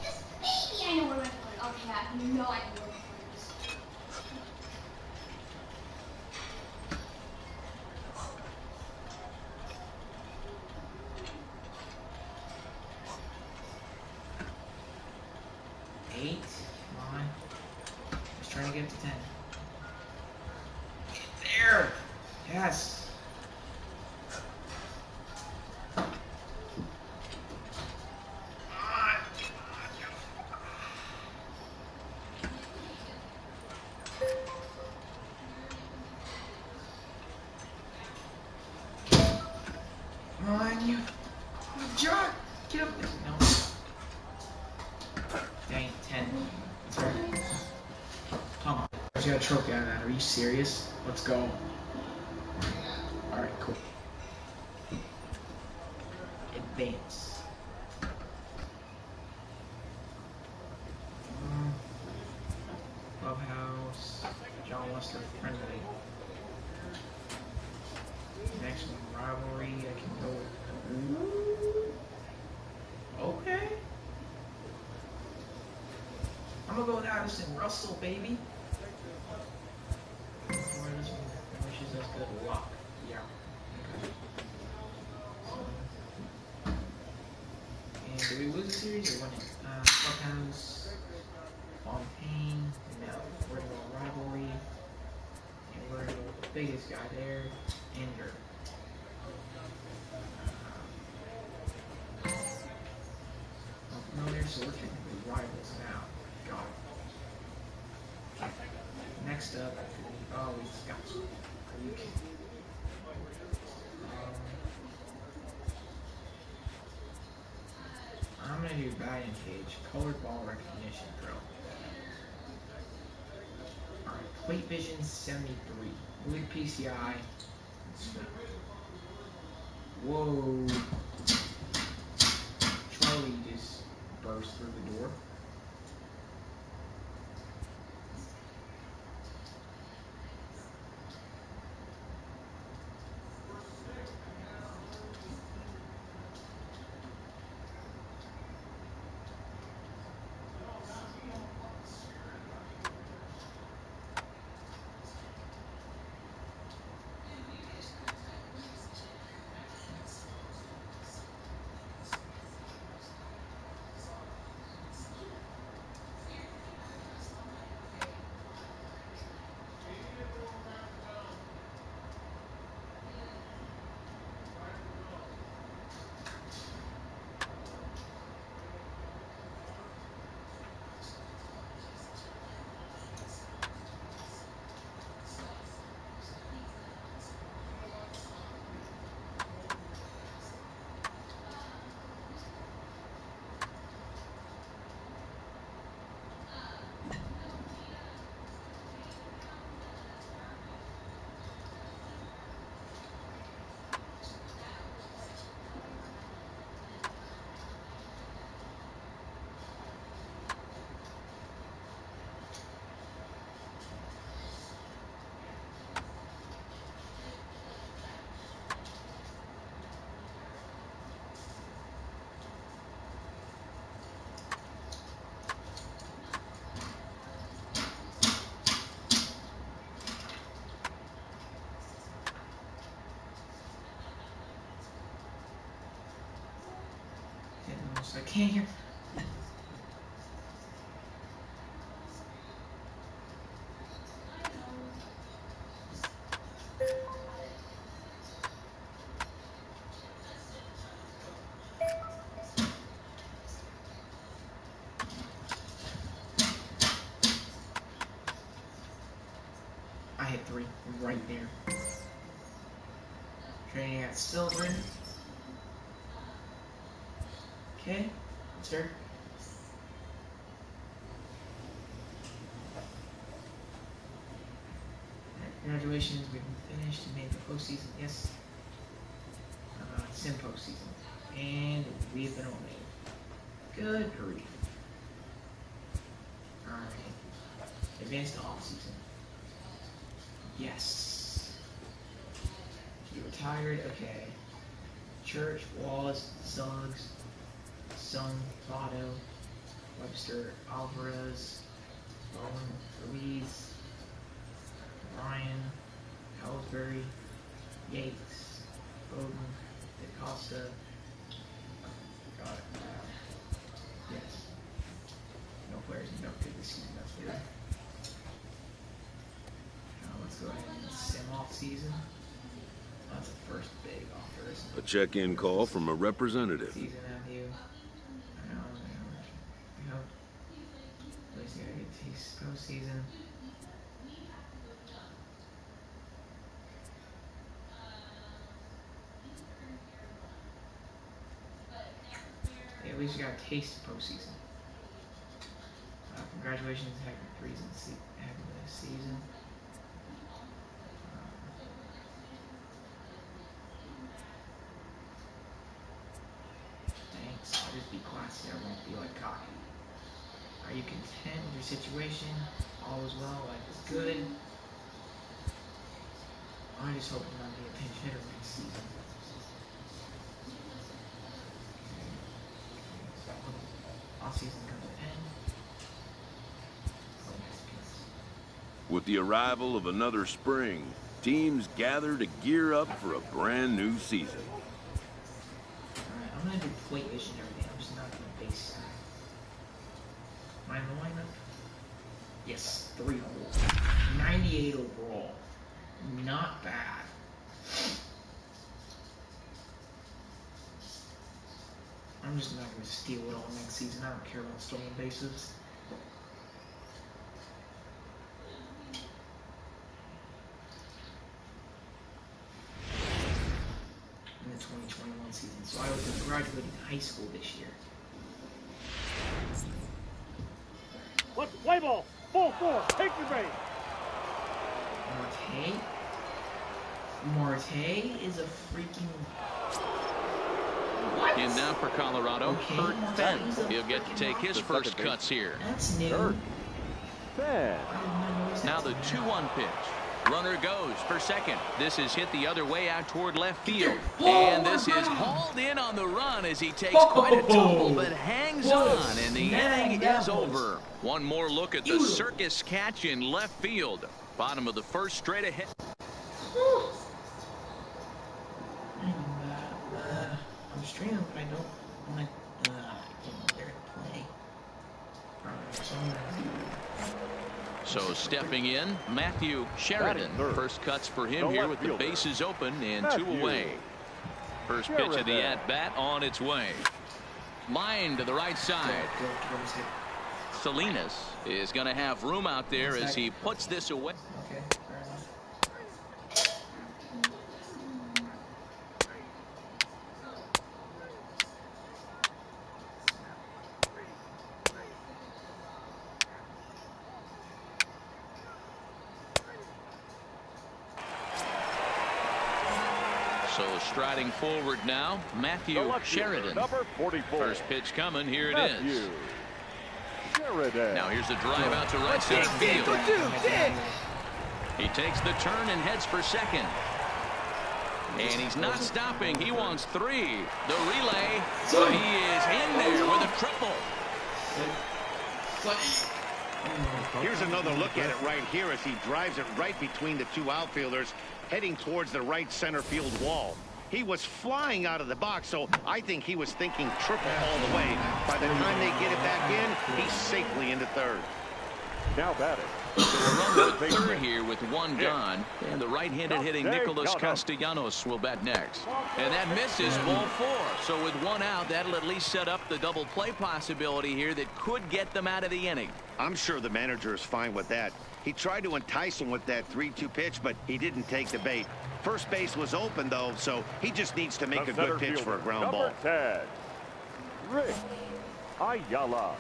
Just maybe I know where my phone is. Okay, I know I know where my phone is.
Eight. Come on. Just trying to get to 10. Get there! Yes! Come on, you. John! Get up there. No. Dang, 10. That's right. Come on. I just got a trophy out of that. Are you serious? Let's go. Alright, cool. Advance. Clubhouse. John Lester friendly. Next one, rivalry. I can go with. Okay. I'm gonna go with Addison Russell, baby. Before this one wishes us good luck. Yeah. Okay. And do we lose the series or win it? Clubhouse. Fontaine. No. We're gonna go rivalry. And we're gonna go with the biggest guy there. Ender. Familiar, so we're technically rivals now. Got it. Next up, oh, we just got you. Are you kidding? I'm gonna do batting cage, colored ball recognition drill. Alright, plate vision 73. Wood PCI. Sweet. Whoa. Charlie just burst through the door. I can't hear. I hit 3 right there. Training at silver. Okay, it's her. Congratulations, we've finished. You made the postseason. Yes. Sim postseason. And we've been eliminated. Good grief. Alright. Advanced to off-season. Yes. You retired? Okay. Church, Wallace, Suggs, Sung, Votto, Webster, Alvarez, Bowen, Ruiz, Ryan, Ellsbury, Yates, Bowden, DaCosta. Got it. Yes. No players inducted this season. That's good. Now let's go ahead and sim off season. That's the first big offer.
A check-in call from a representative.
Season out you. I know. We hope. At least you gotta get taste postseason. Yeah, at least you got a taste of postseason. Congratulations, heck of the season. Thanks. I'll just be classy. I won't be like cocky. Are you content with your situation? All is well. Life is good. I just hope I'm not be a pinch hitter next season. Off season comes to an end.
With the arrival of another spring, teams gather to gear up for a brand new season.
Alright, I'm gonna do plate vision and everything. I'm just not gonna base that. Am I in the lineup? Yes, 3 holes. 98 overall. Not bad. just not going to steal it all next season. I don't care about stolen bases. In the 2021 season. So I would be graduating high school this year.
Let's play ball. Full force. Take your base.
Marte is a freaking... What?
In now for Colorado, Kurt Fenn. He'll get to take his first cuts here.
That's new.
Now the 2-1 pitch. Runner goes for second. This is hit the other way out toward left field. And this is hauled in on the run as he takes quite a tumble, but hangs on, and the inning is over. One more look at the circus catch in left field. Bottom of the first, straight ahead.
I'm streaming, but I don't. I'm like, I don't know where to play.
So stepping in, Matthew Sheridan. First cuts for him here with the bases open and 2 away. First pitch of the at-bat on its way. Line to the right side. Salinas is going to have room out there as he puts this away.
Okay, fair enough.
So striding forward now, Matthew Sheridan.
Number 44.
First pitch coming. Here it is.
Sheridan.
Now here's the drive out to right center field. He takes the turn and heads for second. And he's not stopping. He wants 3. The relay. He is in there with a triple.
Here's another look at it right here as he drives it right between the 2 outfielders, heading towards the right center field wall. He was flying out of the box, so I think he was thinking triple all the way. By the time they get it back in, he's safely into third.
Now batting.
So a run at third here with 1 gone. And the right-handed hitting Nicholas Castellanos will bat next. And that misses, ball 4. So with 1 out, that'll at least set up the double play possibility here that could get them out of the inning.
I'm sure the manager is fine with that. He tried to entice him with that 3-2 pitch, but he didn't take the bait. First base was open, though, so he just needs to make a good pitch for a ground ball.
Number 10, Rick Ayala.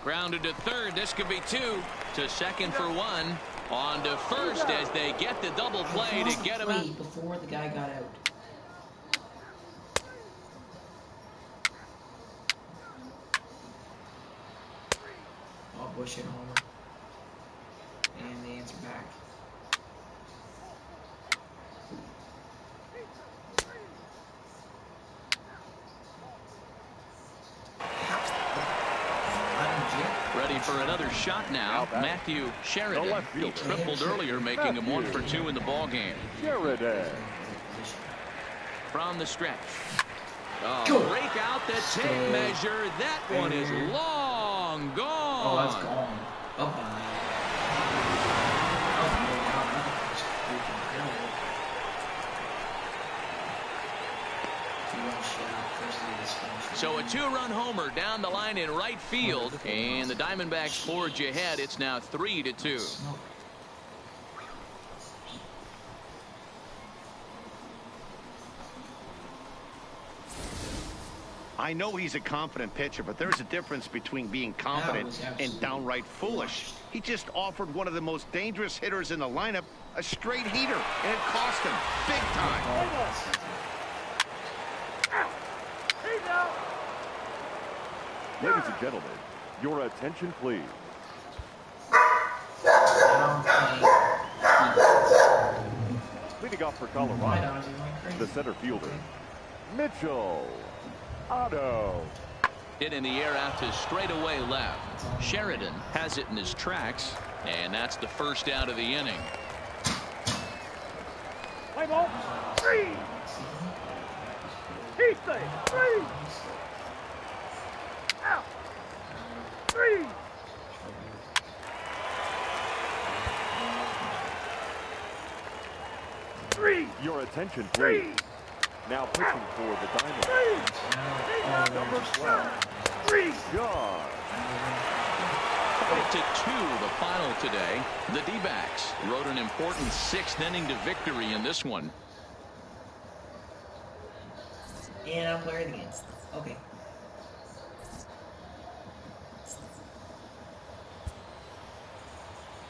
Grounded to third. This could be 2. To second for 1. On to first as they get the double play to get him out.
Before the guy got out. Bush and homer. And the answer back.
Ready for another shot now. Matthew Sheridan. He tripled earlier, making him 1 for 2 in the ballgame.
Sheridan.
From the stretch. Break out the tape measure. That one is long gone.
Oh, that's gone. Bye-bye.
So a 2-run homer down the line in right field, and the Diamondbacks forge ahead. It's now 3-2.
I know he's a confident pitcher, but there's a difference between being confident and downright foolish. He just offered one of the most dangerous hitters in the lineup a straight heater, and it cost him big time.
Ladies and gentlemen, your attention, please. Leading off for Colorado, the center fielder, Mitchell Otto.
Hit in the air out to straightaway left. Sheridan has it in his tracks, and that's the first out of the inning.
Play ball. 3. He's safe. 3. Out. 3.
Your attention, please. Now pitching for the Diamondbacks. Number 12, John.
5-2 the final today. The D-backs rode an important 6th inning to victory in this one.
And I'm player of the game. Okay.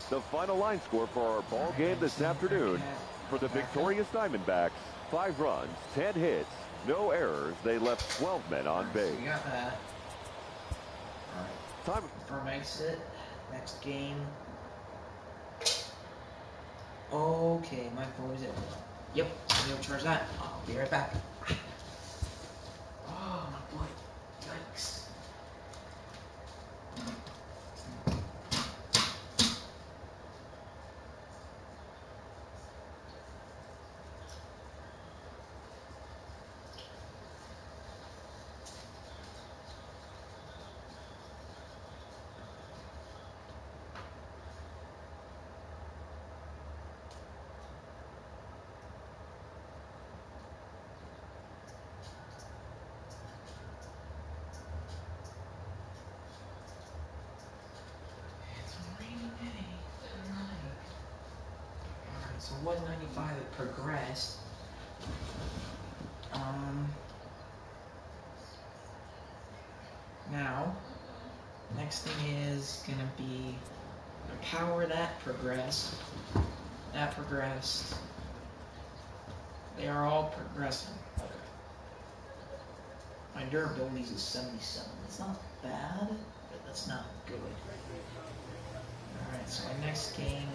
The final line score for our ball game this afternoon. For the victorious Diamondbacks, 5 runs, 10 hits, no errors. They left 12 men on base.
So we got that. Alright.
Time.
Firm exit. Next game. Okay, my phone is it. Yep, I'm gonna charge that. I'll be right back. Oh my boy. Yikes. So 195 it progressed. Now, next thing is gonna be power that progressed. That progressed. They are all progressing. Okay. My durability is 77. That's not bad, but that's not good. Alright, so my next game.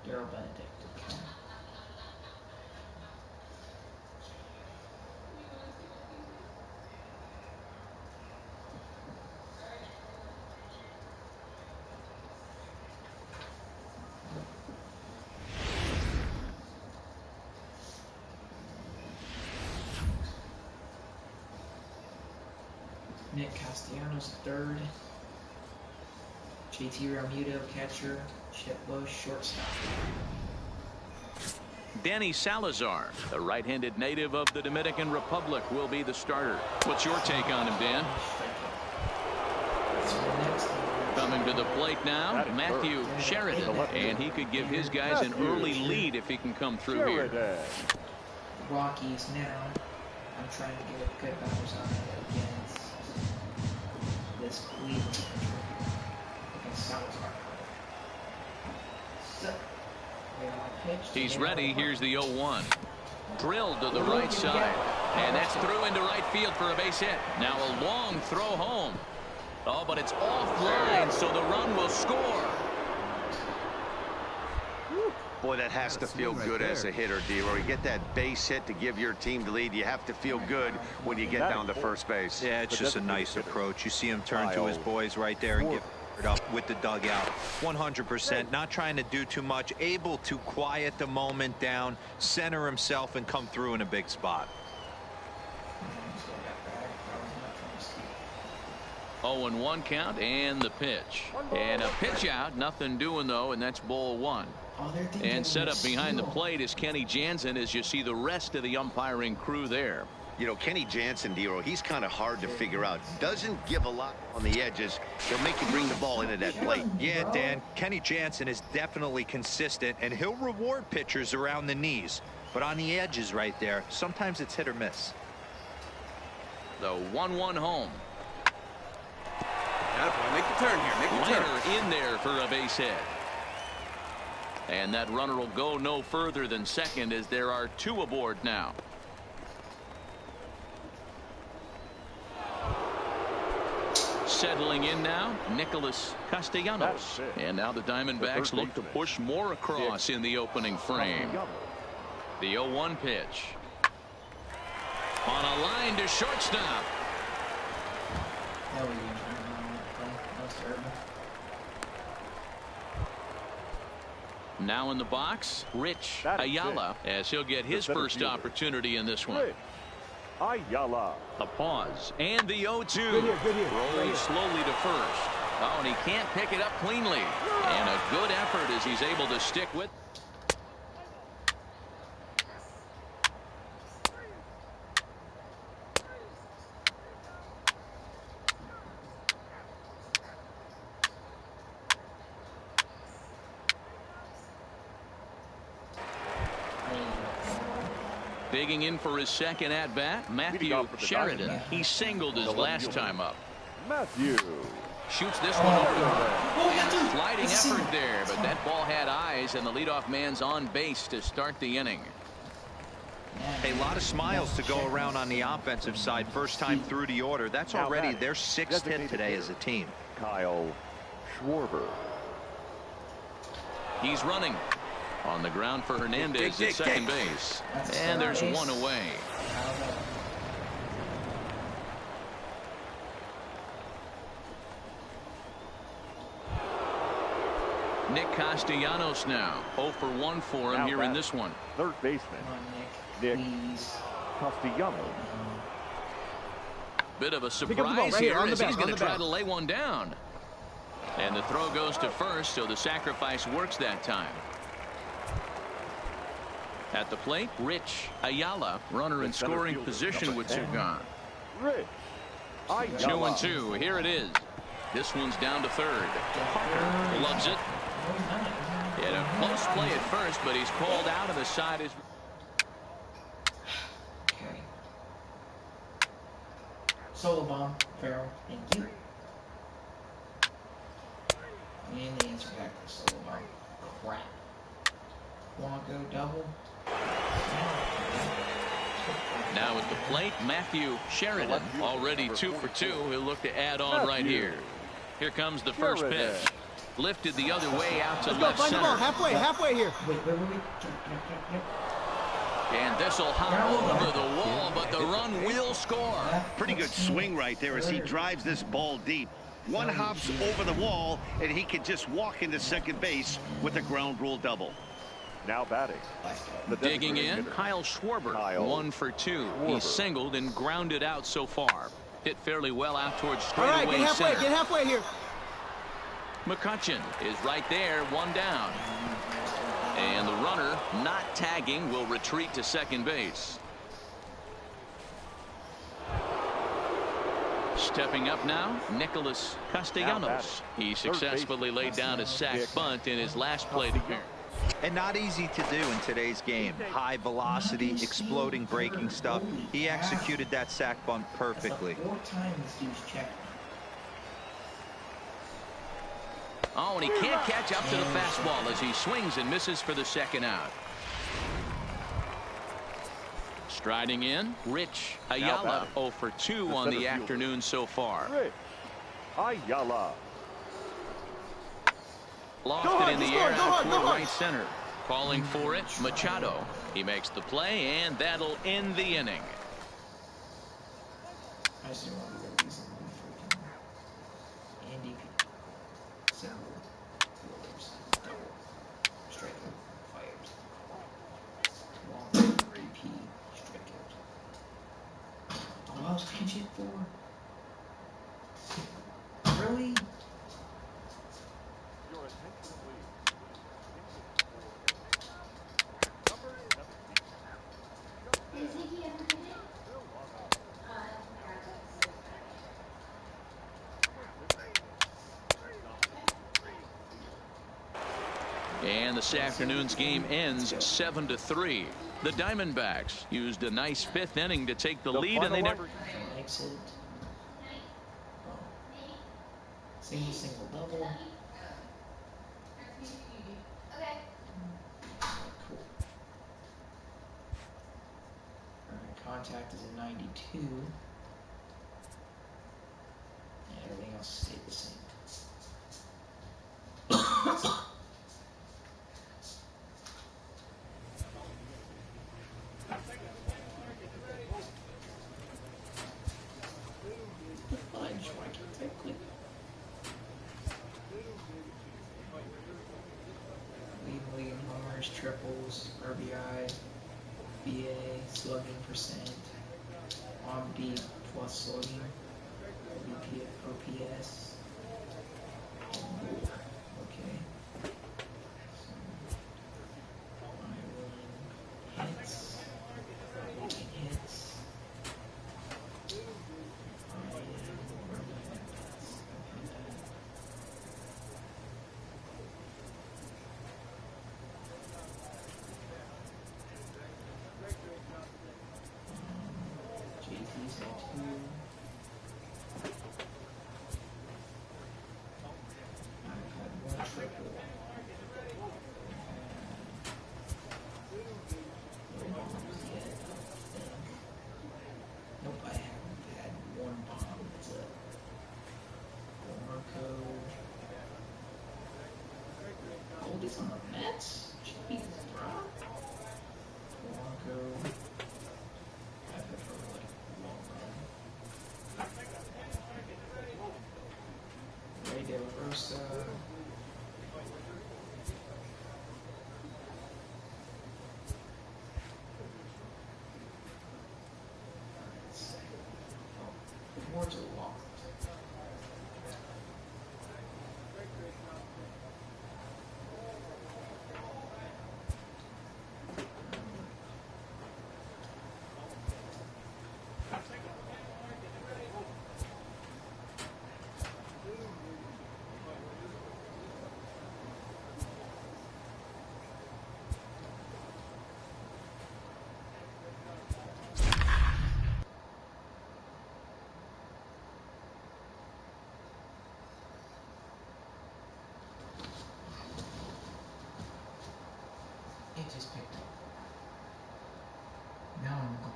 Daryl Benedict, okay. Nick Castellanos, third. JT Realmuto, catcher. Chip Bush, shortstop.
Danny Salazar, the right-handed native of the Dominican Republic, will be the starter. What's your take on him, Dan? Coming to the plate now, Matthew Sheridan, and he could give his guys an early lead if he can come through here.
Rockies now. I'm trying to get good batters on it against this Cleveland against Salazar.
He's ready. Here's the 0-1. Drilled to the right side. And that's through into right field for a base hit. Now a long throw home. Oh, but it's offline, so the run will score.
Boy, that has to feel good as a hitter, D-Roy. You get that base hit to give your team the lead. You have to feel good when you get down to first base.
Yeah, it's just a nice approach. You see him turn to his boys right there and get it up with the dugout. 100%, not trying to do too much, able to quiet the moment down, center himself, and come through in a big spot.
0-1 count and the pitch. And a pitch out, nothing doing though, and that's ball 1. And set up behind the plate is Kenny Jansen as you see the rest of the umpiring crew there.
You know, Kenny Jansen, D-Roy, he's kind of hard to figure out. Doesn't give a lot on the edges. He'll make you bring the ball into that plate.
Yeah, Dan, Kenny Jansen is definitely consistent, and he'll reward pitchers around the knees. But on the edges right there, sometimes it's hit or miss.
The 1-1 home.
Make the turn here. Make the turn.
Later in there for a base hit. And that runner will go no further than second as there are 2 aboard now. Settling in now, Nicholas Castellanos. And now the Diamondbacks look to push more across in the opening frame. The 0-1 pitch. On a line to shortstop. Now in the box, Rich Ayala, as he'll get his first opportunity in this one.
Ayala.
A pause, and the 0-2. Rolling slowly to first. Oh, and he can't pick it up cleanly. And a good effort as he's able to stick with. Digging in for his second at-bat, Matthew Sheridan. He singled his last time up.
Matthew
shoots this one over. Sliding effort there, but that ball had eyes, and the leadoff man's on base to start the inning.
A lot of smiles to go around on the offensive side. First time through the order. That's already their 6th hit today as a team.
Kyle Schwarber.
He's running. On the ground for Hernandez at second base. And there's one away. Nick Castellanos now. 0 for 1 for him here in this one.
Third baseman, Nick Castellanos.
Bit of a surprise here as he's going to try to lay one down. And the throw goes to first, so the sacrifice works that time. At the plate, Rich Ayala, runner in scoring position with 2 gone.
Rich Ayala.
2-2. Here it is. This one's down to third. Parker loves it. He had a close play at first, but he's called out, and the side is.
Okay. Solo bomb, Farrell, thank you. And the answer back to solo bomb. Crap. Blanco double.
Now at the plate, Matthew Sheridan, already 2 for 2. He'll look to add on right here. Here comes the first pitch. Lifted the other way out to left center.
Halfway here.
Wait.
And this will hop over the wall, but the run will score.
Pretty good swing right there as he drives this ball deep. One hops over the wall, and he can just walk into second base with a ground rule double.
Now batting.
Digging in, Kyle Schwarber, 1 for 2. He's singled and grounded out so far. Hit fairly well out towards straightaway center.
Get halfway here.
McCutcheon is right there, 1 down. And the runner, not tagging, will retreat to second base. Stepping up now, Nicholas Castellanos. He successfully laid down a sac bunt in his last plate appearance.
And not easy to do in today's game. High velocity, exploding breaking stuff. He executed that sac bunt perfectly.
Oh, and he can't catch up to the fastball as he swings and misses for the second out. Striding in, Rich Ayala, 0 for 2 on the afternoon so far.
Rich Ayala.
Lofted in the air out toward right center. Calling for it, Machado. He makes the play, and that'll end the inning.
I just want to go reason freaking Andy single, fielders, double, striker, fires, long, repeat, strikeout. Oh, I was pinch hit for. Really?
And this afternoon's game ends 7-3. The Diamondbacks used a nice 5th inning to take the lead, and they never.
Exit. Single, double. Cool. Alright, contact is a 92. And everything else stayed the same. Leading homers, triples, RBI, BA, slugging percent, on beat plus slugging, OPS,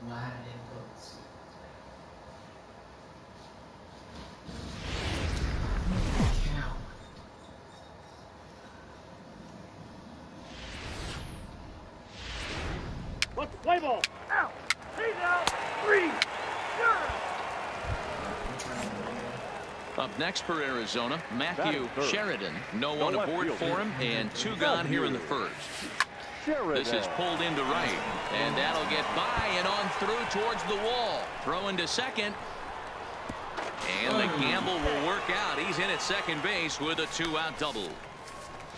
glad I didn't go to sleep. Cow.
Let's play ball. Out. He's out. 3.
Up next for Arizona, Matthew Sheridan. No one aboard for him, and 2 gone here in the first. This is pulled into right, and that'll get by and on through towards the wall. Throw into second. And the gamble will work out. He's in at second base with a 2-out double.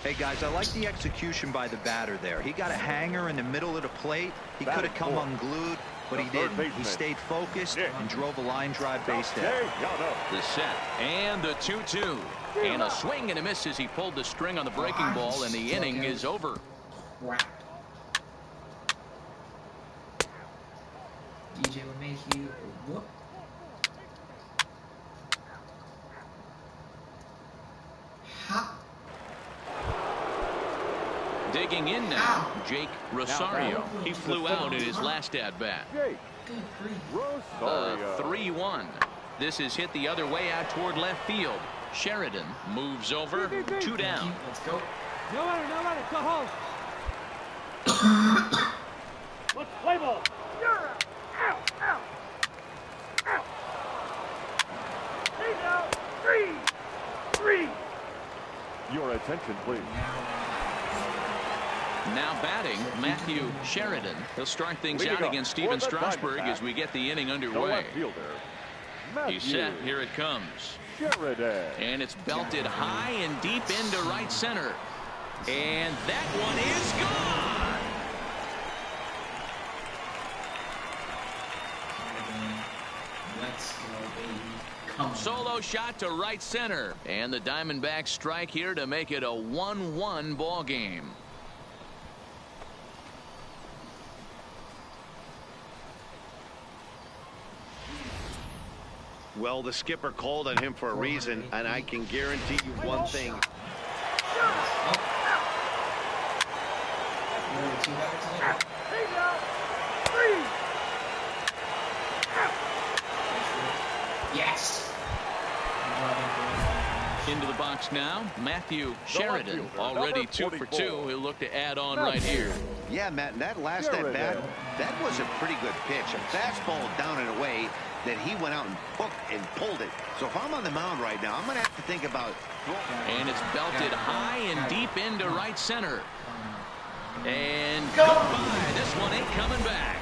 Hey, guys, I like the execution by the batter there. He got a hanger in the middle of the plate. He could have come unglued, but he didn't. He stayed focused and drove a line drive base there.
The set and the 2-2. And a swing and a miss as he pulled the string on the breaking ball, and the inning is over.
DJ LeMahieu. Whoop. Ha.
Digging in now, Jake Rosario. He flew out in his last at-bat.
Good grief.
3-1. This is hit the other way out toward left field. Sheridan moves over. 2 down.
Let's go.
No matter, go home. Let's play ball. You're out. Out. He's out. 3.
Your attention, please.
Now batting, Matthew Sheridan. He'll start things out against Steven Strasburg as we get the inning underway. He's set. Here it comes. And it's belted high and deep into right center. And that one is gone.
Let's go, baby. Come on.
Solo shot to right center. And the Diamondbacks strike here to make it a 1-1 ball game.
Well, the skipper called on him for a reason, and I can guarantee you one thing.
Yes.
Into the box now, Matthew Sheridan, already 2 for 2. He'll look to add on right here.
Yeah, Matt, and that last at bat, that was a pretty good pitch. A fastball down and away that he went out and hooked and pulled it. So if I'm on the mound right now, I'm going to have to think about.
And it's belted high and deep into right center. And goodbye. This one ain't coming back.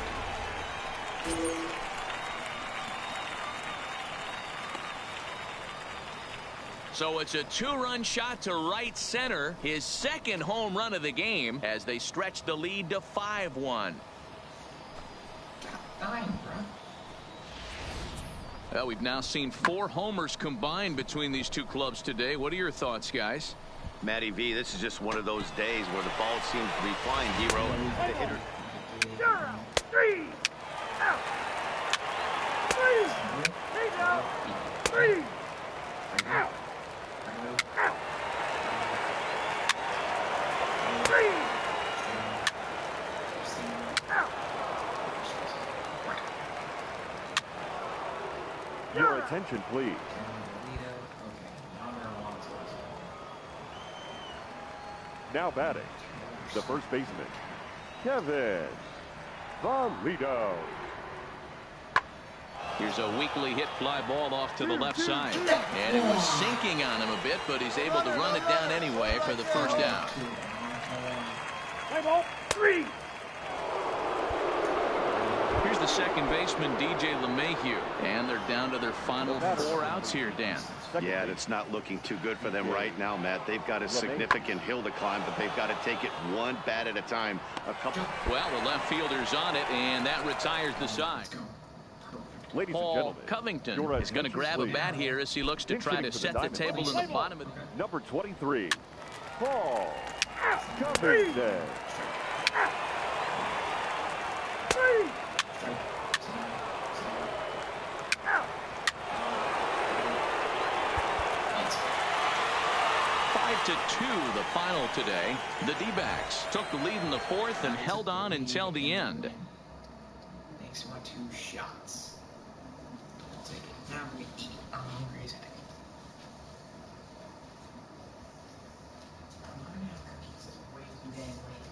So it's a 2-run shot to right center, his second home run of the game, as they stretch the lead to 5-1. Well, we've now seen 4 homers combined between these two clubs today. What are your thoughts, guys?
Matty V, this is just one of those days where the ball seems to be flying, Hero. The hitter.
3. Out. 3. He's out. 3. Out. Out. 3. Out.
Your attention, please. Now batting, the first baseman, Kevin Valido.
Here's a weakly hit fly ball off to the left side. And it was sinking on him a bit, but he's able to run it down anyway for the first out.
Play ball. 3.
Here's the second baseman, DJ LeMahieu. And they're down to their final 4 outs here, Dan.
Yeah, it's not looking too good for them right now, Matt. They've got a significant hill to climb, but they've got to take it one bat at a time.
Well, the left fielder's on it, and that retires the side.
Ladies and
Paul
gentlemen,
Covington is going to grab a bat here as he looks to try to set the table in the bottom of the...
Number 23, Paul Covington.
3.
5-2 the final today. The D-backs took the lead in the 4th and held on until the end.
makes my 2 shots. I'll take it. Now I'm gonna eat. I'm hungry as heck. I'm not gonna have cookies. It's way too dang late.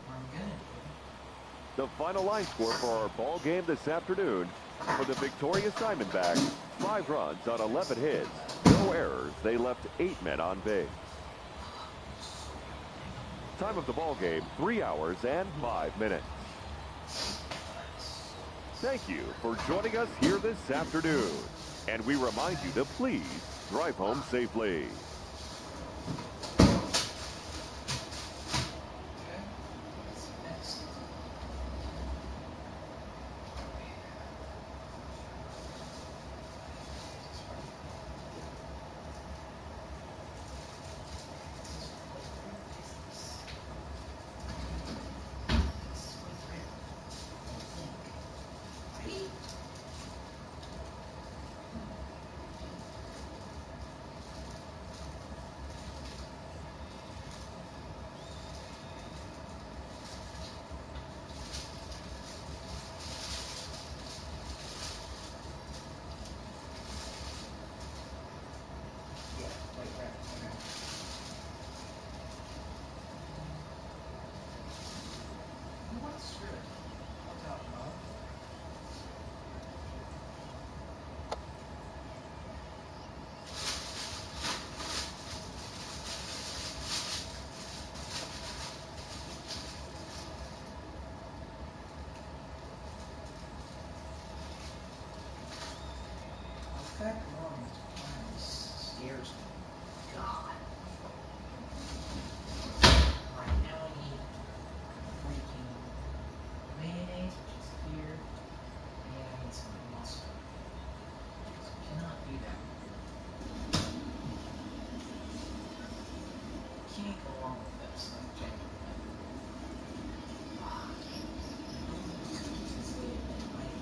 But I'm gonna do it.
The final line score for our ball game this afternoon. For the victorious Diamondbacks, 5 runs on 11 hits. No errors. They left 8 men on base. Time of the ball game, 3 hours and 5 minutes. Thank you for joining us here this afternoon. And we remind you to please drive home safely.
That one scares me. God. Right now I need freaking mayonnaise, which is here, and I need some mustard. So I cannot do that. Can't go wrong with this, like genuinely. Cookies this late at night.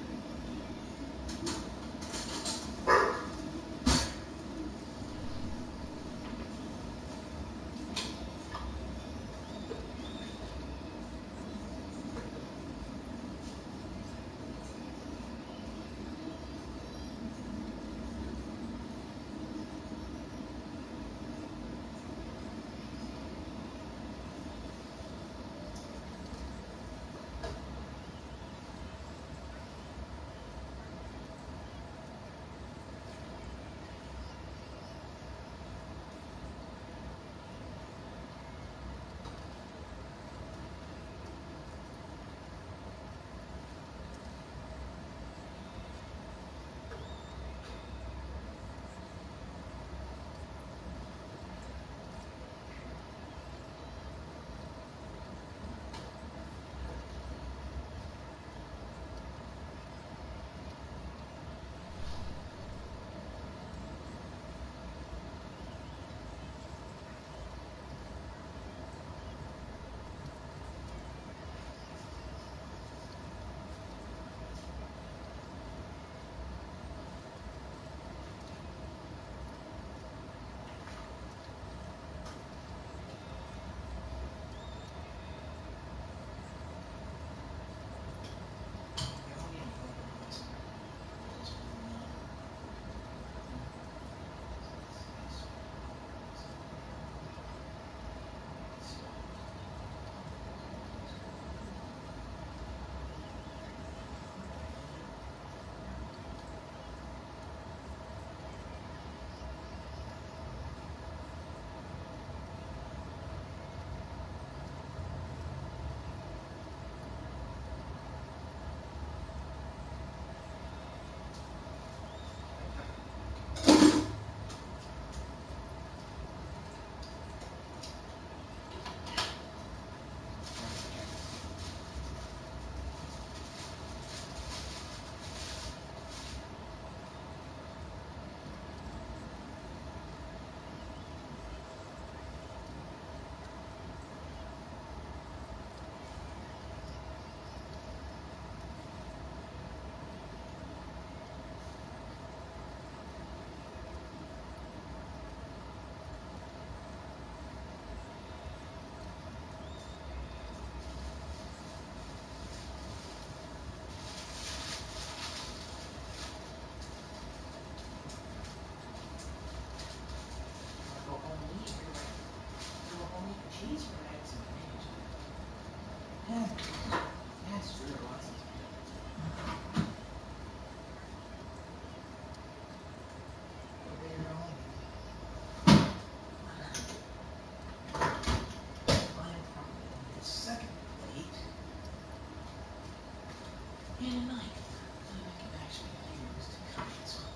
And a knife that I can actually use to cut this one.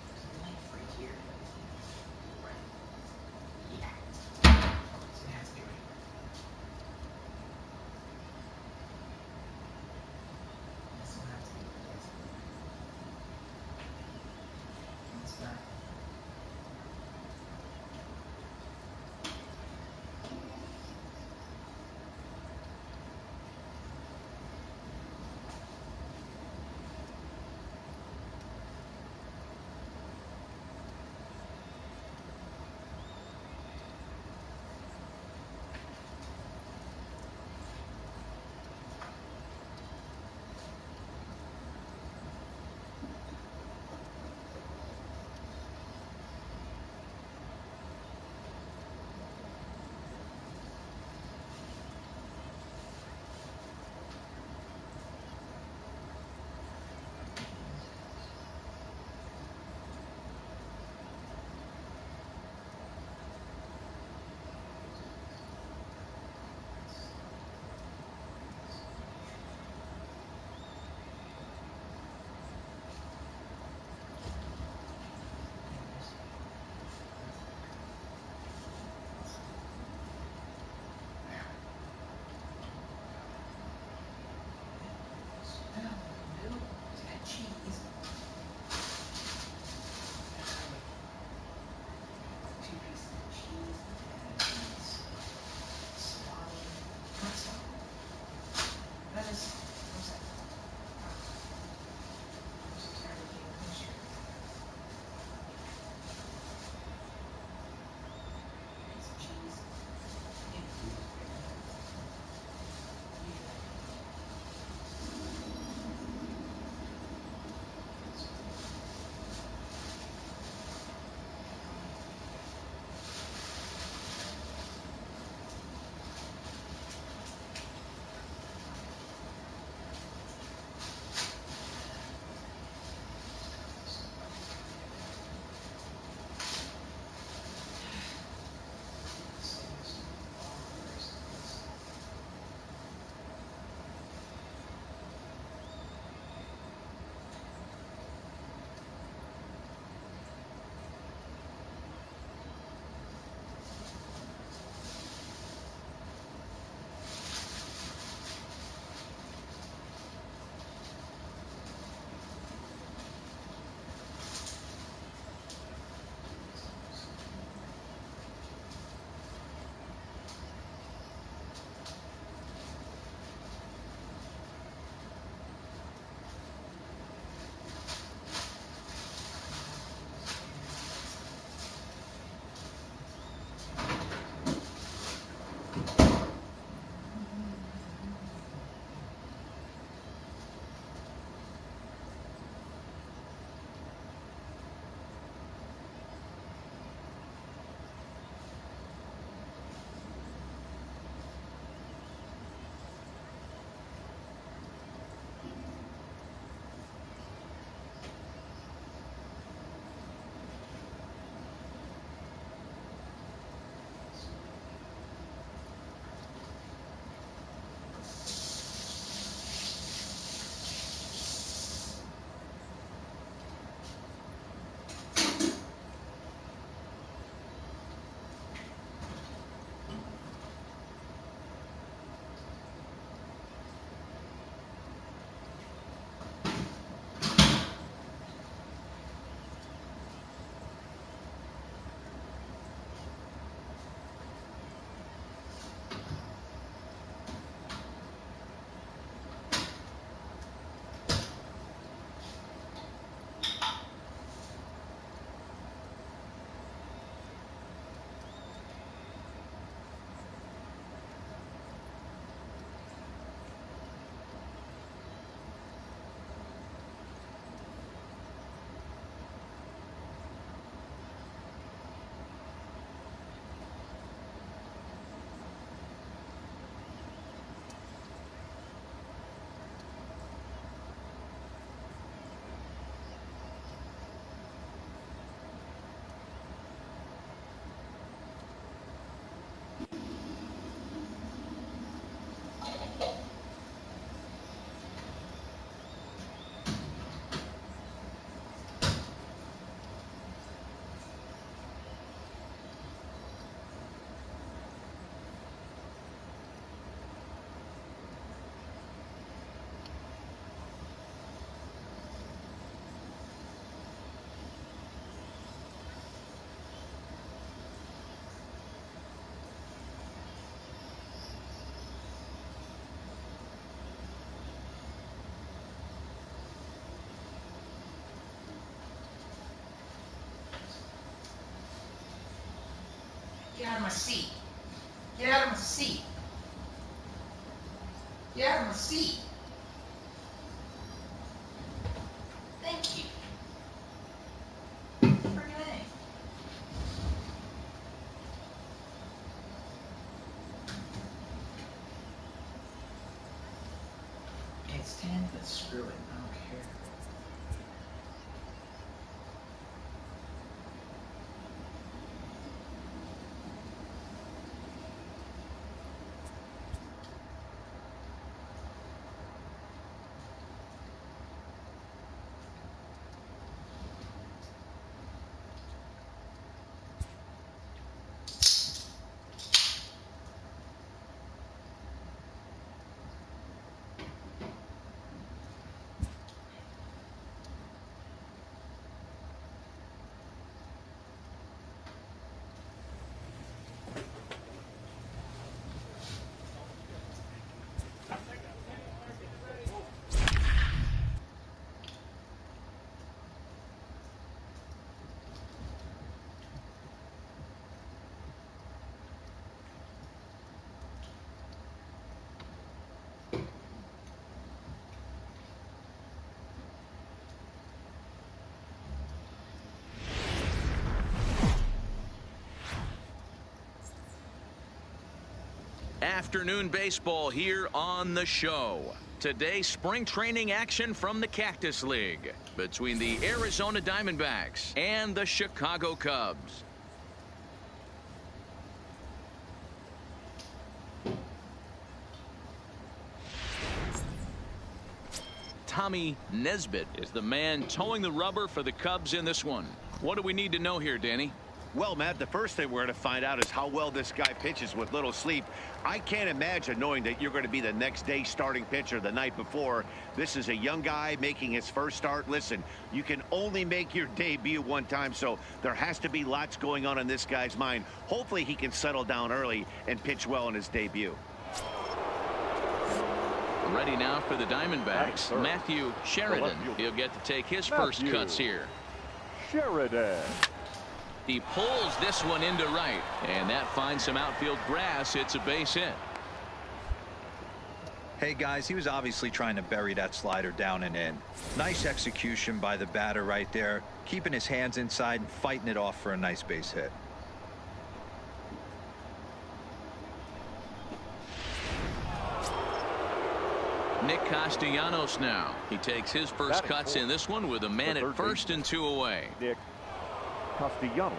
There's a knife right here. Right. Yeah. So it has to be right. This will have to be right. What's that? of my seat. Get out of my seat. Get out of my seat. Thank you. Friggin' A. It's 10, but screw it. I don't care.
Afternoon baseball here on the show. Today, spring training action from the Cactus League between the Arizona Diamondbacks and the Chicago Cubs. Tommy Nesbitt is the man towing the rubber for the Cubs in this one. What do we need to know here, Danny?
Well, Matt, the first thing we're going to find out is how well this guy pitches with little sleep. I can't imagine knowing that you're going to be the next day starting pitcher the night before. This is a young guy making his first start. Listen, you can only make your debut one time, so there has to be lots going on in this guy's mind. Hopefully he can settle down early and pitch well in his debut.
Ready now for the Diamondbacks, Matthew Sheridan. He'll get to take his first cuts here.
Sheridan.
He pulls this one into right, and that finds some outfield grass. It's a base hit.
Hey guys, he was obviously trying to bury that slider down and in. Nice execution by the batter right there, keeping his hands inside and fighting it off for a nice base hit.
Nick Castellanos now. He takes his first cuts in this one with a man at first and 2 away.
Nick Castellanos.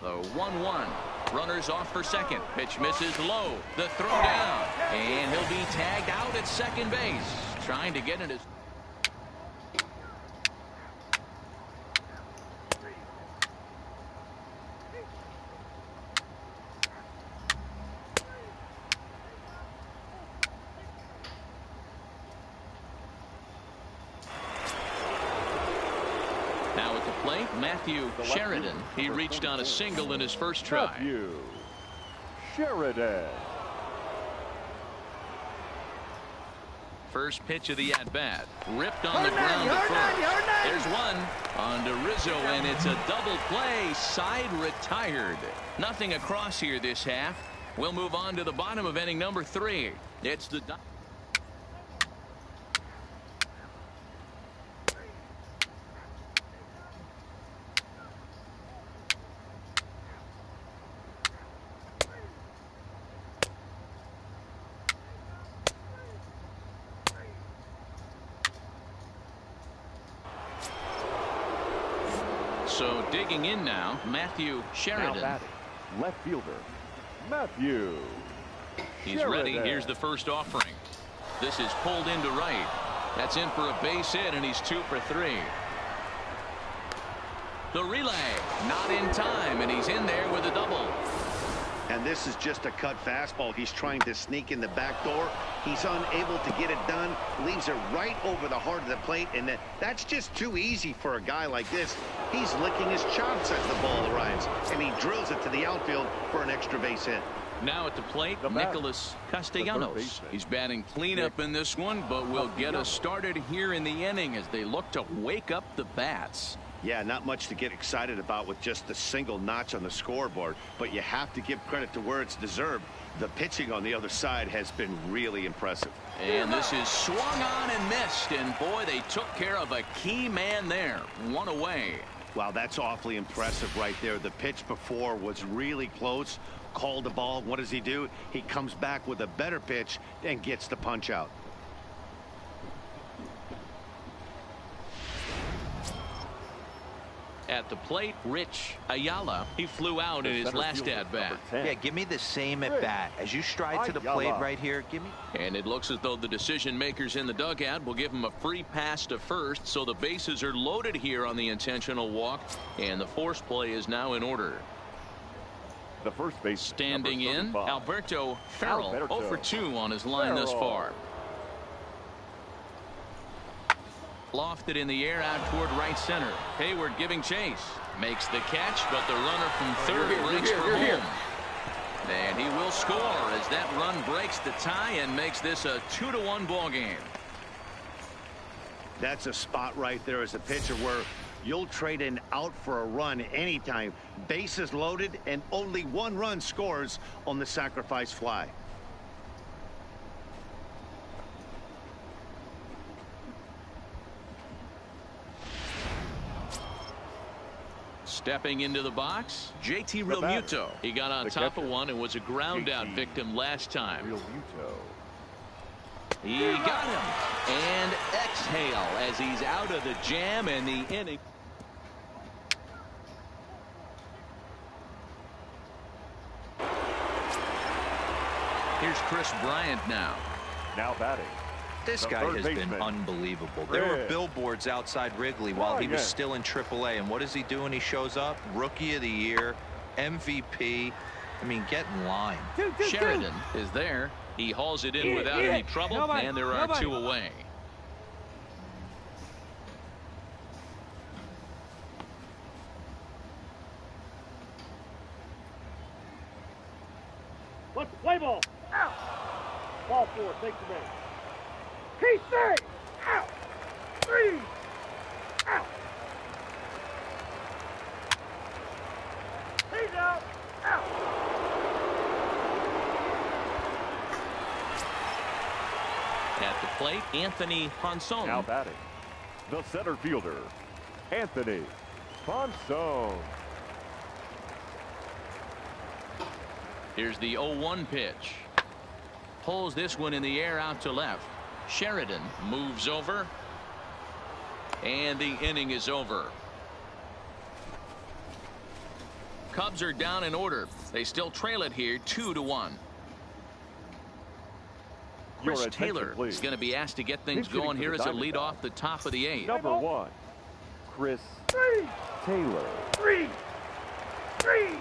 The 1-1. Runners off for second. Pitch misses low. The throw down. And he'll be tagged out at second base. Trying to get into... Now at the plate, Matthew Sheridan. He reached on a single in his first try.
Matthew Sheridan.
First pitch of the at-bat. Ripped on the ground to first. There's one on to Rizzo, and it's a double play. Side retired. Nothing across here this half. We'll move on to the bottom of inning number 3. It's the... So digging in now, Matthew Sheridan.
Now batting, left fielder, Matthew
He's
Sheridan.
ready. Here's the first offering. This is pulled into right. That's in for a base hit, and he's 2 for 3. The relay, not in time, and he's in there with a double.
And this is just a cut fastball. He's trying to sneak in the back door. He's unable to get it done. Leaves it right over the heart of the plate. And that's just too easy for a guy like this. He's licking his chops as the ball arrives. And he drills it to the outfield for an extra base hit.
Now at the plate, Nicholas Castellanos. He's batting cleanup in this one, but will get us started here in the inning as they look to wake up the bats.
Yeah, not much to get excited about with just a single notch on the scoreboard, but you have to give credit to where it's deserved. The pitching on the other side has been really impressive.
And this is swung on and missed, and boy, they took care of a key man there. One away.
Wow, that's awfully impressive right there. The pitch before was really close. Called the ball. What does he do? He comes back with a better pitch and gets the punch out.
At the plate, Rich Ayala. He flew out in his last at-bat.
Yeah, give me the same at-bat. As you stride to the plate right here, give me...
And it looks as though the decision makers in the dugout will give him a free pass to first, so the bases are loaded here on the intentional walk, and the force play is now in order.
The first base
standing in, Alberto Farrell, 0 for 2 on his line thus far. Lofted in the air out toward right center. Hayward giving chase. Makes the catch, but the runner from third breaks for home. And he will score as that run breaks the tie and makes this a 2-1 ball game.
That's a spot right there as a pitcher where you'll trade an out for a run anytime. Bases loaded and only one run scores on the sacrifice fly.
Stepping into the box, JT Realmuto. He got on top of one and was a ground out victim last time. He got him. And exhale as he's out of the jam and the inning. Here's Chris Bryant now.
Now batting.
This guy has been unbelievable. There were billboards outside Wrigley while he was still in AAA. And what does he do when he shows up? Rookie of the Year, MVP. I mean, get in line.
Sheridan is there. He hauls it in without any trouble, and there are 2 away.
Let's play ball. Out. Ball 4, take the base. Keep stay. Out. 3. Out. He's out. Out.
At the plate, Anthony Ponson.
Now batting. The center fielder, Anthony Ponson.
Here's the 0-1 pitch. Pulls this one in the air out to left. Sheridan moves over. And the inning is over. Cubs are down in order. They still trail it here 2-1. Chris Taylor is going to be asked to get things going here as a lead off the top of the 8th.
Number 1, Chris Taylor.
3. 3.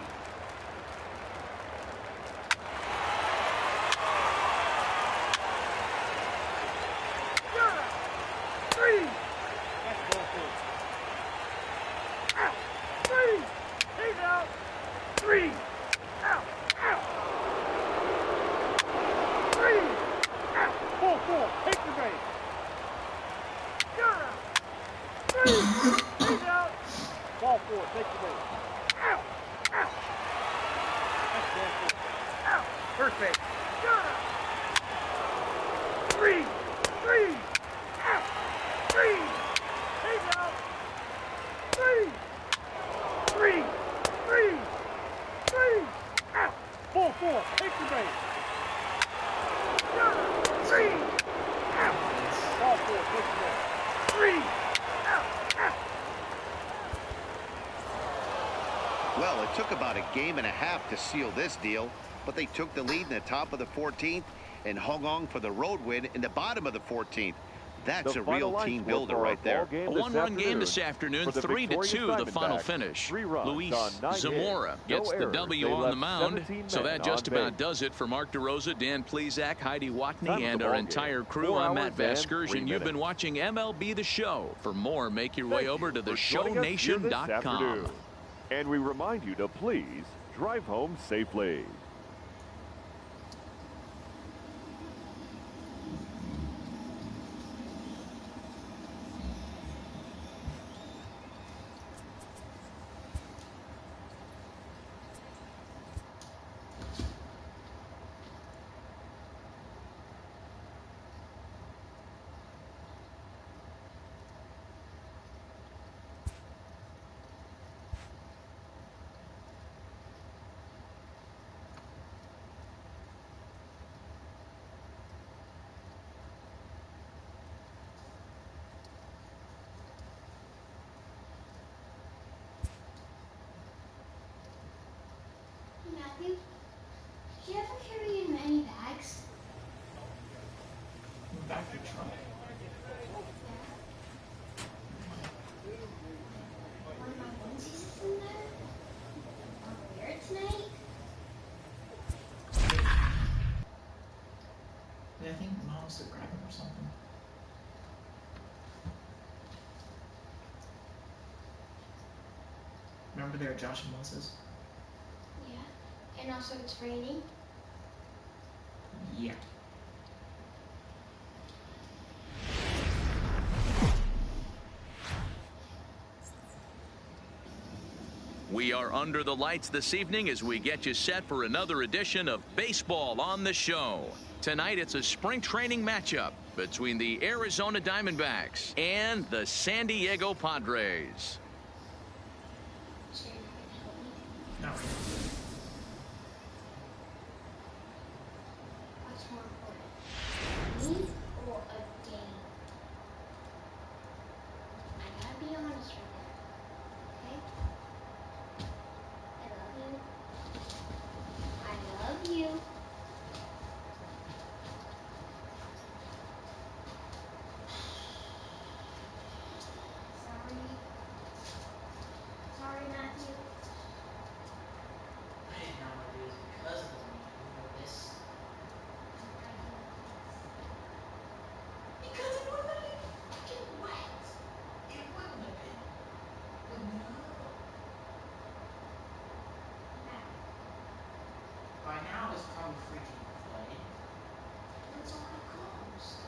Well, it took about a game and a half to seal this deal, but they took the lead in the top of the 14th and hung on for the road win in the bottom of the 14th. That's a real team builder right there.
A one-run game this afternoon, 3-2 the final finish. Luis Zamora gets the W on the mound. So that just about does it for Mark DeRosa, Dan Plesac, Heidi Watney, and our entire crew. I'm Matt Vasgersian. You've been watching MLB The Show. For more, make your way over to theshownation.com.
And we remind you to please drive home safely.
Matthew, do you ever carry in many bags?
Back to the truck.
One of my onesies is in there? Want to wear it tonight?
Yeah, I think Mom wants to grab him or something. Remember there, Josh and Melissa's?
Yeah. And also it's raining.
Yeah.
We are under the lights this evening as we get you set for another edition of Baseball on the Show. Tonight it's a spring training matchup between the Arizona Diamondbacks and the San Diego Padres.
So you're not gonna help me?
No.
What's more important? Me or a game? I gotta be honest right now. Okay? I love you. Sorry, Matthew.
I didn't know what it was because of the rain. I didn't know this. Because it would have been fucking wet. It wouldn't have been. But no. By now it's probably freaking flooded. But it's on the coast.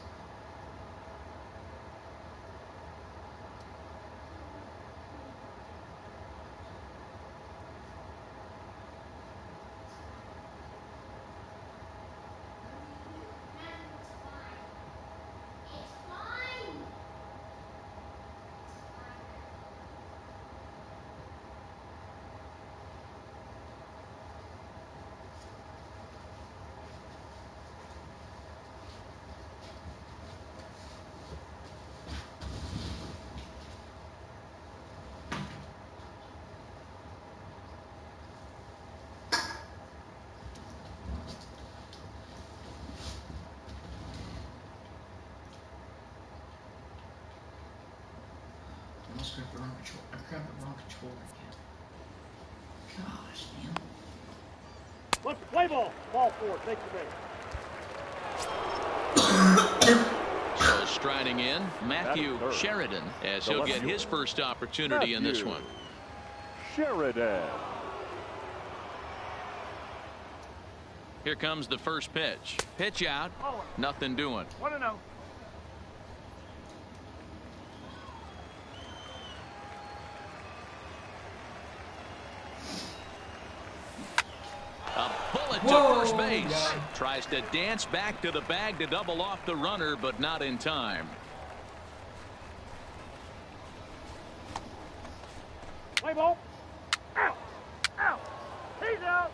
Matthew, it's fine. It's fine. It's fine.
I must grab the wrong control. I grabbed the wrong controller again. Gosh, man.
Let's play ball. Ball 4. Take the base.
So striding in, Matthew Sheridan, as he'll get his first opportunity in this one.
Sheridan.
Here comes the first pitch. Pitch out. Nothing doing.
1-0.
A bullet to first base. Tries to dance back to the bag to double off the runner, but not in time.
Play ball. Out. Out. He's out.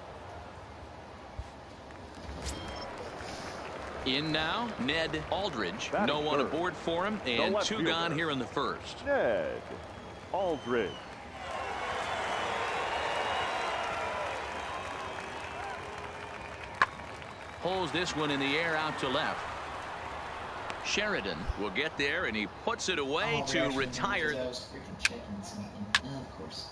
In now, Ned Aldridge.
Batting
No one
third.
aboard for him, and
left
two
fielder.
gone here in the first.
Ned Aldridge.
Pulls this one in the air out to left. Sheridan will get there, and he puts it away to retire.
I was freaking checking something. Of course.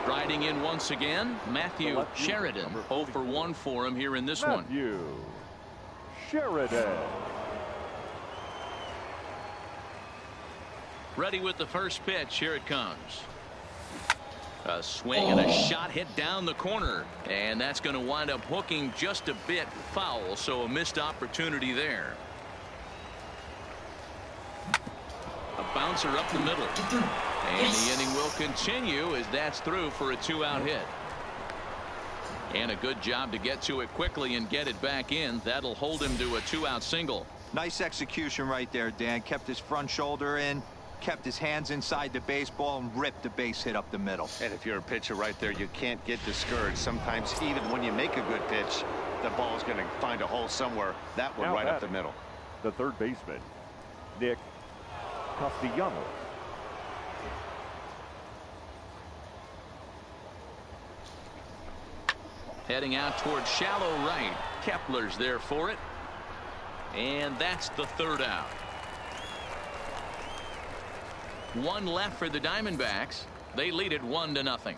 Striding in once again, Matthew Sheridan. 0 for 1 for him here in this one.
Matthew Sheridan.
Ready with the first pitch. Here it comes. A swing and a shot hit down the corner, and that's going to wind up hooking just a bit foul, so a missed opportunity there. A bouncer up the middle, and the inning will continue as that's through for a 2-out hit. And a good job to get to it quickly and get it back in. That'll hold him to a 2-out single.
Nice execution right there, Dan. Kept his front shoulder in, kept his hands inside the baseball, and ripped the base hit up the middle.
And if you're a pitcher right there, you can't get discouraged. Sometimes even when you make a good pitch, the ball's going to find a hole somewhere. That one
Now
right up the
batting.
middle.
the third baseman, Nick Castellanos.
Heading out towards shallow right. Kepler's there for it. And that's the third out. One left for the Diamondbacks. They lead it 1-0.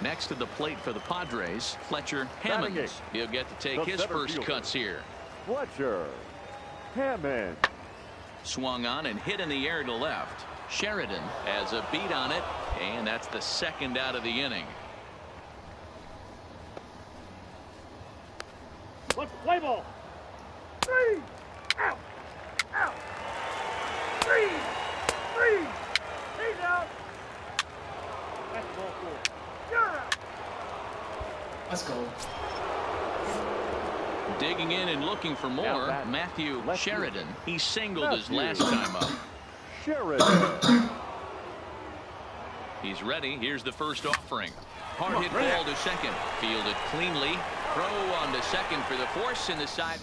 Next to the plate for the Padres, Fletcher Hammonds. He'll get to take his first cuts here.
Fletcher Hammonds.
Swung on and hit in the air to left. Sheridan has a beat on it, and that's the second out of the inning.
Let's play ball. 3 out. Out. 3. He's out. That's ball 4. You're out.
Let's go.
Digging in and looking for more, Matthew Sheridan. He singled his last time up.
Sheridan.
He's ready. Here's the first offering. Hard hit ball to second. Fielded cleanly. Throw on to second for the force in the side.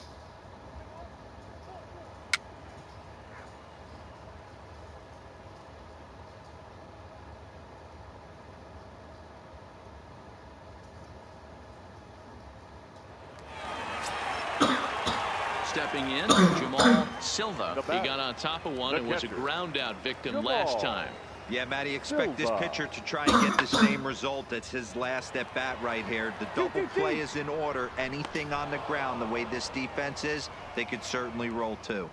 Stepping in, Jamal Silva. He got on top of one and was a ground out victim last time.
Yeah, Matty, expect this pitcher to try and get the same result. It's his last at bat right here. The double play is in order. Anything on the ground, the way this defense is, they could certainly roll too.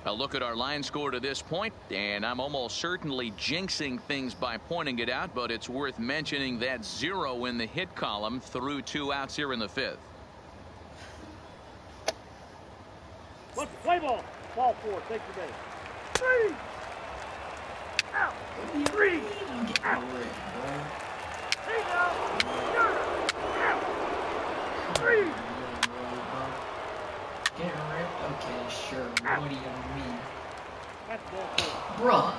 A look at our line score to this point, and I'm almost certainly jinxing things by pointing it out, but it's worth mentioning that 0 in the hit column through 2 outs here in the 5th.
Let's play ball. Ball 4. Take the base. 3 out. 3 out. He's out. You're out. 3.
Get ripped? Okay, sure. What do you mean?
That's ball 4.
Bruh.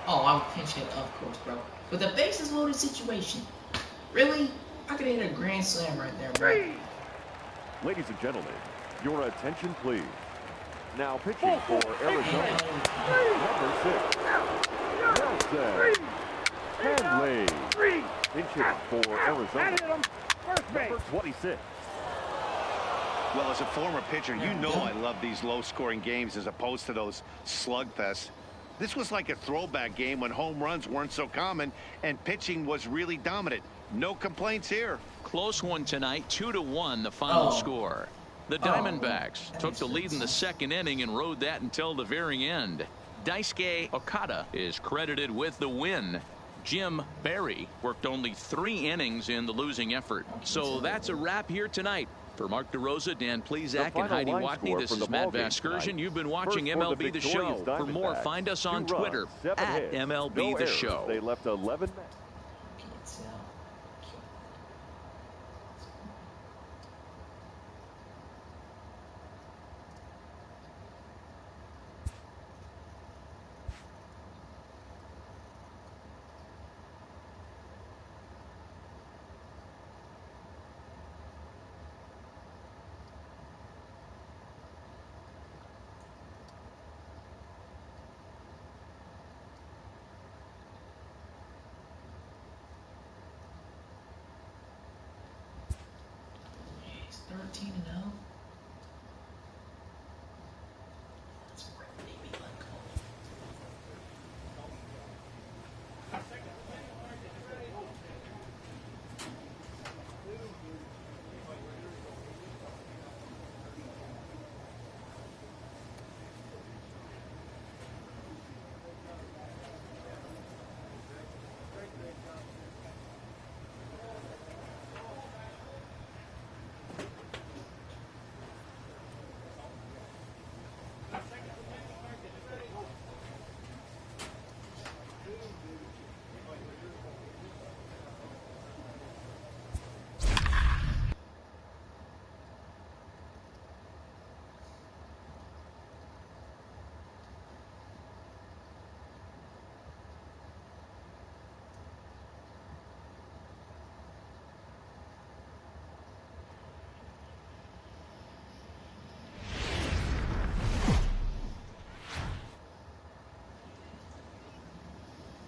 Oh, I would pinch hit, of course, bro. With a bases loaded situation. Really? I could hit a grand slam right there, bro.
3.
Ladies and gentlemen, your attention, please. Now pitching for Arizona, number 6, Nelson Henley.
3.
Pinch hit for Arizona,
Hit him. First base.
number 26.
Well, as a former pitcher, you know I love these low-scoring games as opposed to those slugfests. This was like a throwback game when home runs weren't so common and pitching was really dominant. No complaints here.
Close one tonight, 2-1 the final score. The Diamondbacks took the lead in the second inning and rode that until the very end. Daisuke Okada is credited with the win. Jim Berry worked only 3 innings in the losing effort. So that's a wrap here tonight. For Mark DeRosa, Dan Plesac, and Heidi Watney, this is Matt Vasgersian. You've been watching MLB The Show. For more, find us on Twitter at MLB The Show.
They left 11 men.
13-0. That's right, baby. Let go.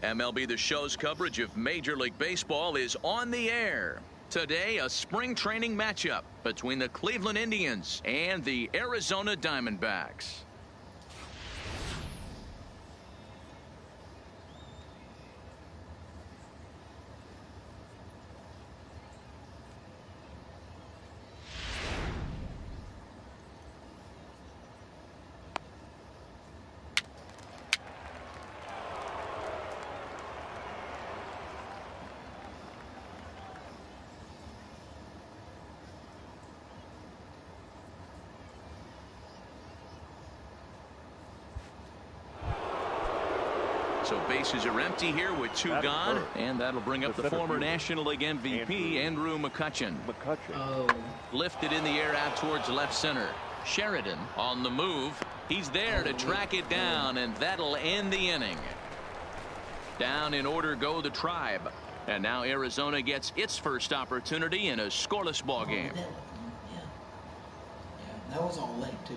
MLB The Show's coverage of Major League Baseball is on the air. Today, a spring training matchup between the Cleveland Indians and the Arizona Diamondbacks. So bases are empty here with two gone, and that'll bring up the former National League MVP, Andrew McCutchen.
Oh.
Lifted in the air out towards left center. Sheridan on the move. He's there to track it down, and that'll end the inning. Down in order go the Tribe. And now Arizona gets its first opportunity in a scoreless ball game.
Yeah, that was all late, too.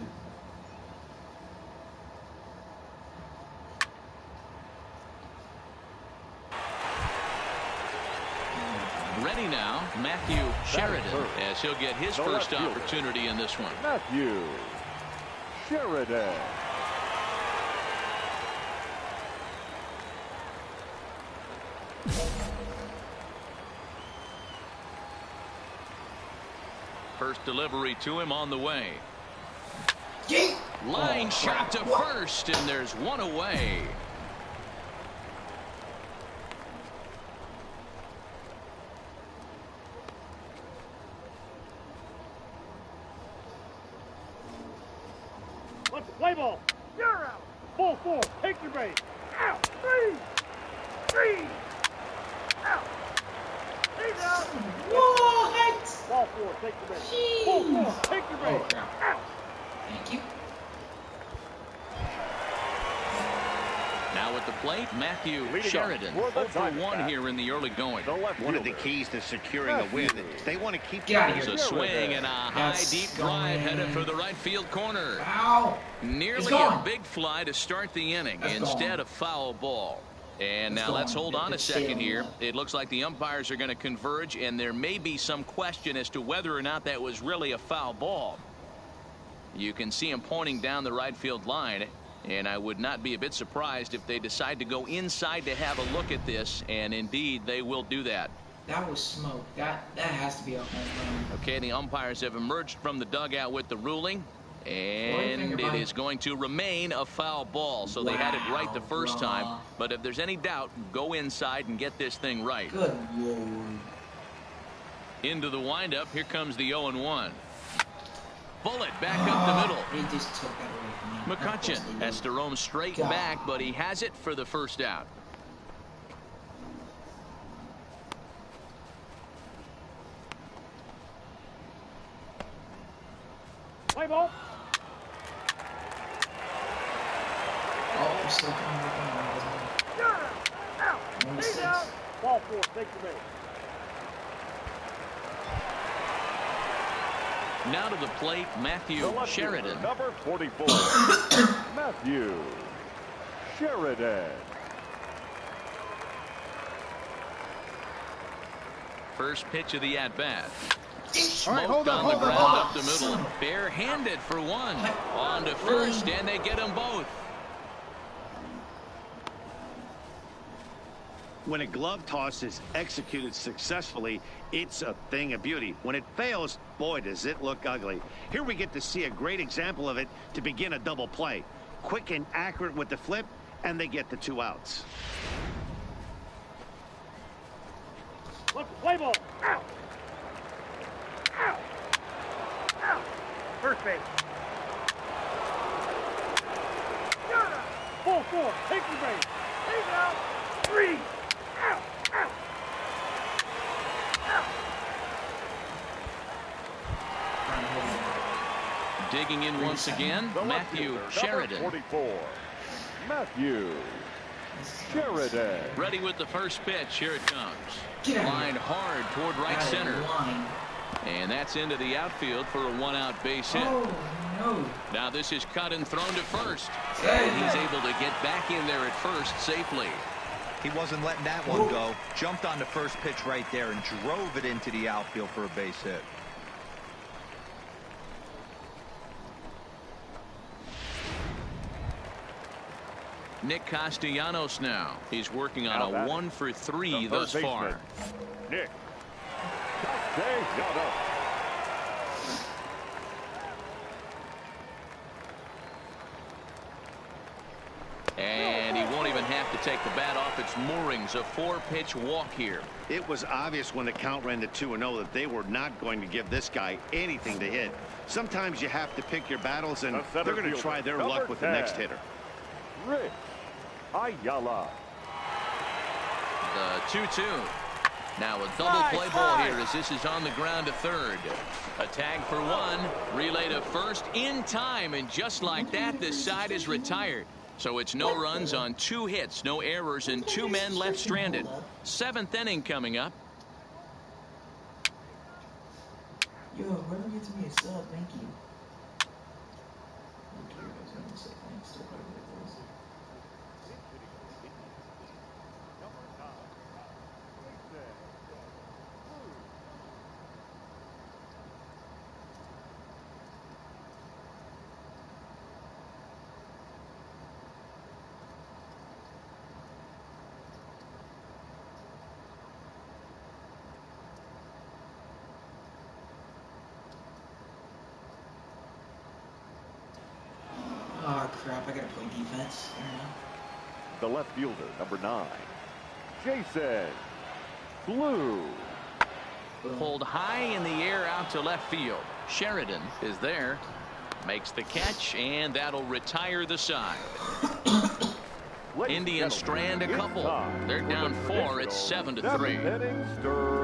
Ready now, Matthew Sheridan, as he'll get his first opportunity in this one.
Matthew Sheridan.
First delivery to him on the way.
Yeah.
Line shot to first, and there's one away.
Let's play ball. You're out. Ball four. Take your base. Out. Three. Out. He's out.
What?
Ball four. Take your base.
Jeez.
Ball four. Take your base.
Oh, crap.
Out.
Thank you.
Now at the plate, Matthew Sheridan. 0 for 1 here in the early going.
One of the keys to securing a win. They want to keep
Get out of
There's
here.
a swing and a high deep drive headed for the right field corner.
Ow.
Nearly a big fly to start the inning. Instead of foul ball. And now let's hold on a second here. It looks like the umpires are going to converge, and there may be some question as to whether or not that was really a foul ball. You can see him pointing down the right field line, and I would not be a bit surprised if they decide to go inside to have a look at this, and indeed they will do that.
That was smoke. That has to be a home run.
Okay, the umpires have emerged from the dugout with the ruling, and it is going to remain a foul ball. So they had it right the first time, but if there's any doubt, go inside and get this thing right.
Good Lord.
Into the windup, here comes the 0-1. Bullet back up the middle.
He just took that away from me.
McCutchen has to roam straight back, but he has it for the first out.
Play ball.
Oh, we're still coming.
You're out. He's out. Ball four. Take your base.
Now to the plate, Matthew Sheridan.
Number 44. Matthew Sheridan.
First pitch of the at-bat. Smoked on the ground up the middle. Barehanded for one. On to first, and they get them both.
When a glove toss is executed successfully, it's a thing of beauty. When it fails, boy, does it look ugly. Here we get to see a great example of it to begin a double play. Quick and accurate with the flip, and they get the 2 outs.
Let's play ball. Out. Out. Out. First base. Full force. Take the base. Take out. 3. Out. Out. Out.
Digging in once again, Matthew Sheridan.
44. Matthew Sheridan.
Ready with the first pitch. Here it comes. Line hard toward right center. And that's into the outfield for a 1-out base hit.
Oh, no.
Now this is cut and thrown to first. And he's able to get back in there at first safely.
He wasn't letting that one go. Jumped on the first pitch right there and drove it into the outfield for a base hit.
Nick Castellanos now. He's working on a 1 for 3 thus far.
Nick Castellanos.
And he won't even have to take the bat off its moorings. A 4-pitch walk here.
It was obvious when the count ran to 2-0 that they were not going to give this guy anything to hit. Sometimes you have to pick your battles, and they're going to try their luck with the next hitter.
Rick Ayala.
The 2-2. Now a double play ball here as this is on the ground to third. A tag for 1. Relay to first in time, and just like that, this side is retired. So it's no runs on 2 hits, no errors, and 2 men left stranded. 7th inning coming up.
Yo, whoever gets me a sub, thank you. I was going to say thanks to whoever it was. Oh crap, I gotta play defense.
The left fielder, number 9, Jason Blue.
Pulled high in the air out to left field. Sheridan is there. Makes the catch, and that'll retire the side. Indians strand a couple. They're down 4. It's 7-3.
7th inning stretch.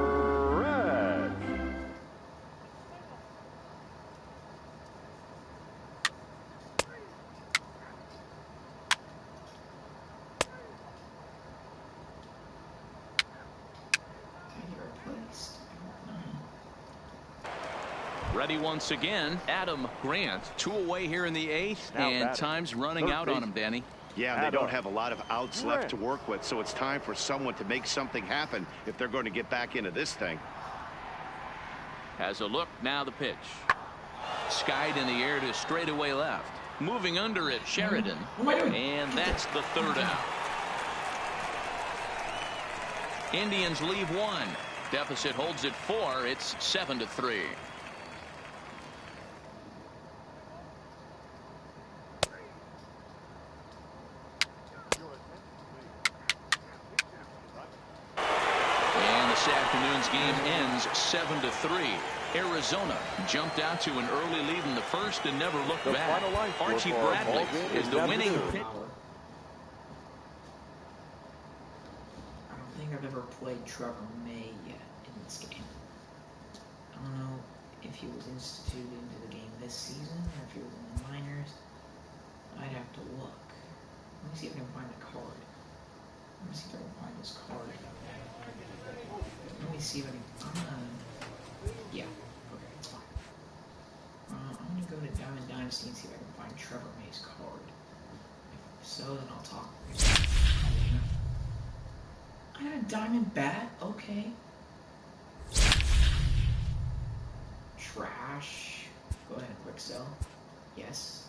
Ready once again, Adam Grant. 2 away here in the 8th,
Now
and
batting.
time's running out on him, Danny.
Yeah, and they don't have a lot of outs left to work with, so it's time for someone to make something happen if they're going to get back into this thing.
Has a look, now the pitch. Skied in the air to straightaway left. Moving under it, Sheridan. And that's the 3rd out. Indians leave 1. Deficit holds at 4. It's 7-3. This afternoon's game ends 7-3. Arizona jumped out to an early lead in the first and never looked back. Archie Bradley is the winning pitcher.
I don't think I've ever played Trevor May yet in this game. I don't know if he was instituted into the game this season or if he was in the minors. I'd have to look. Let me see if I can find the card. Let me see if I can find this card. Let me see if I can. Yeah. Okay, it's fine. I'm gonna go to Diamond Dynasty and see if I can find Trevor May's card. If so, then I'll talk. I got a diamond bat. Okay. trash. Go ahead, quick sell. Yes.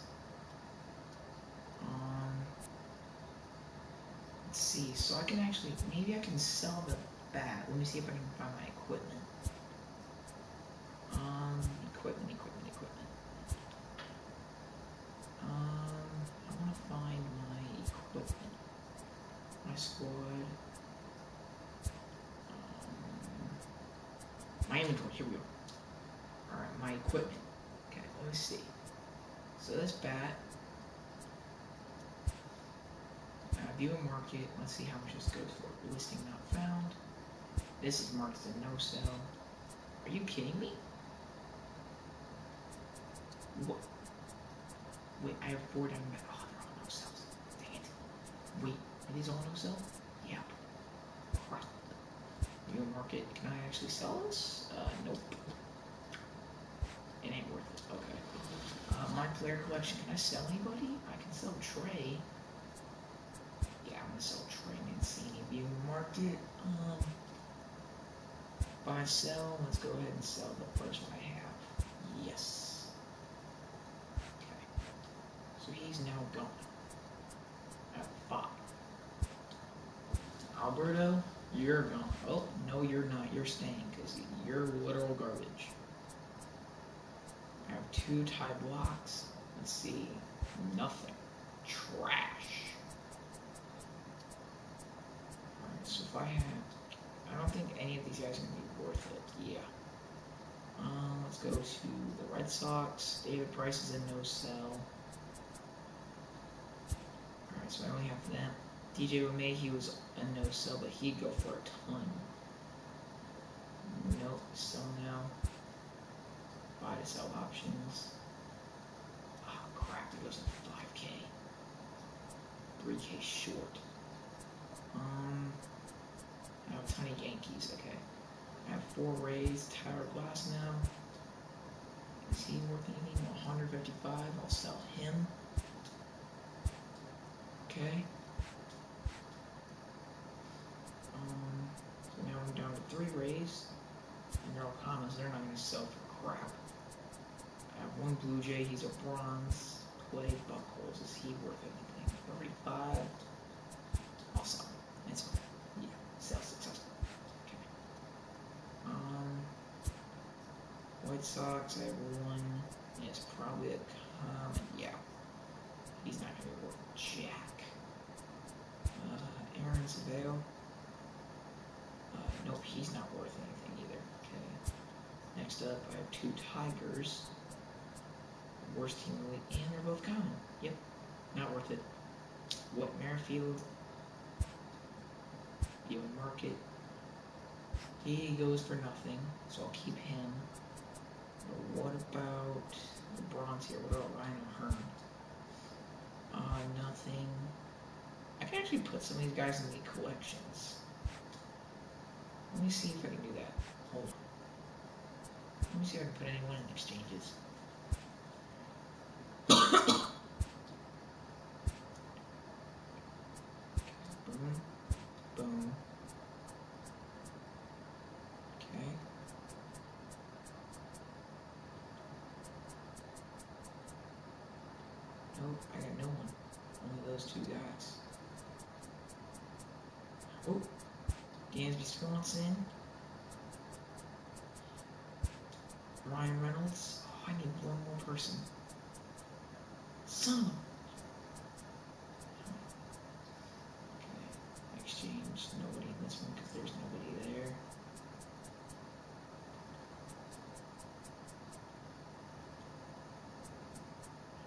Let's see. So I can actually, maybe I can sell the bat. Let me see if I can find my equipment. Equipment. I want to find my equipment. My squad. My inventory. Here we go. Alright, my equipment. Okay, let me see. So this bat. View and market. Let's see how much this goes for. Listing not found. This is marked as a no sell. Are you kidding me? What? Wait, I have 4 diamond bat. Oh, they're all no sells. Dang it. Wait, are these all no sell? Yeah. Crap. View and market. Can I actually sell this? Nope. It ain't worth it. Okay. My player collection. Can I sell anybody? I can sell Trey. Yeah, I'm gonna sell Trey Mancini. View market. Buy, sell. Let's go ahead and sell the first one I have. Yes. Okay. So he's now gone. At 5. Alberto, you're gone. Oh, no, you're not. You're staying because you're literal garbage. I have 2 tie blocks. Let's see. Nothing. Trash. Alright, so if I don't think any of these guys are going to be worth it. Yeah. Let's go to the Red Sox. David Price is in no sell. Alright, so I only have them. DJ LeMahieu was a no sell, but he'd go for a ton. Nope, sell now. Buy to sell options. Oh crap, it goes in 5K. 3K short. I have a ton of Yankees, okay. I have 4 Rays, Tyler Glass now. Is he worth anything? 155, I'll sell him. Okay. So now I'm down to 3 Rays. And they're all commons, they're not going to sell for crap. I have 1 Blue Jay, he's a bronze. Play Buckles, is he worth anything? 35. I'll sell him. It's okay. Yeah, sell successful. Okay. White Sox, I have 1. It's probably a common. Yeah. He's not going to be worth jack. Aaron Savale. Nope, he's not worth anything either. Okay. Next up, I have 2 Tigers. Worst team in the league, and they're both common. Yep, not worth it. What, Merrifield? Even market. He goes for nothing, so I'll keep him. But what about the bronze here? What about Ryan O'Hearn? Nothing. I can actually put some of these guys in the collections. Let me see if I can do that. Hold on. Let me see if I can put anyone in exchanges. Boom. Boom. Okay. Nope, I got no one. Only those 2 guys. Oh, Dansby Swanson. Ryan Reynolds. Oh, I need 1 more person. Son of a... Okay, exchange. Nobody in this one because there's nobody there.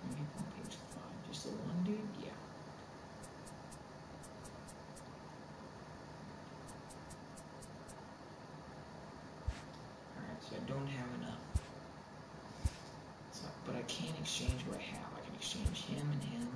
Maybe on page 5. Just the 1 dude? Yeah. Alright, so I don't have enough. So, but I can exchange what I have. I can exchange him and him.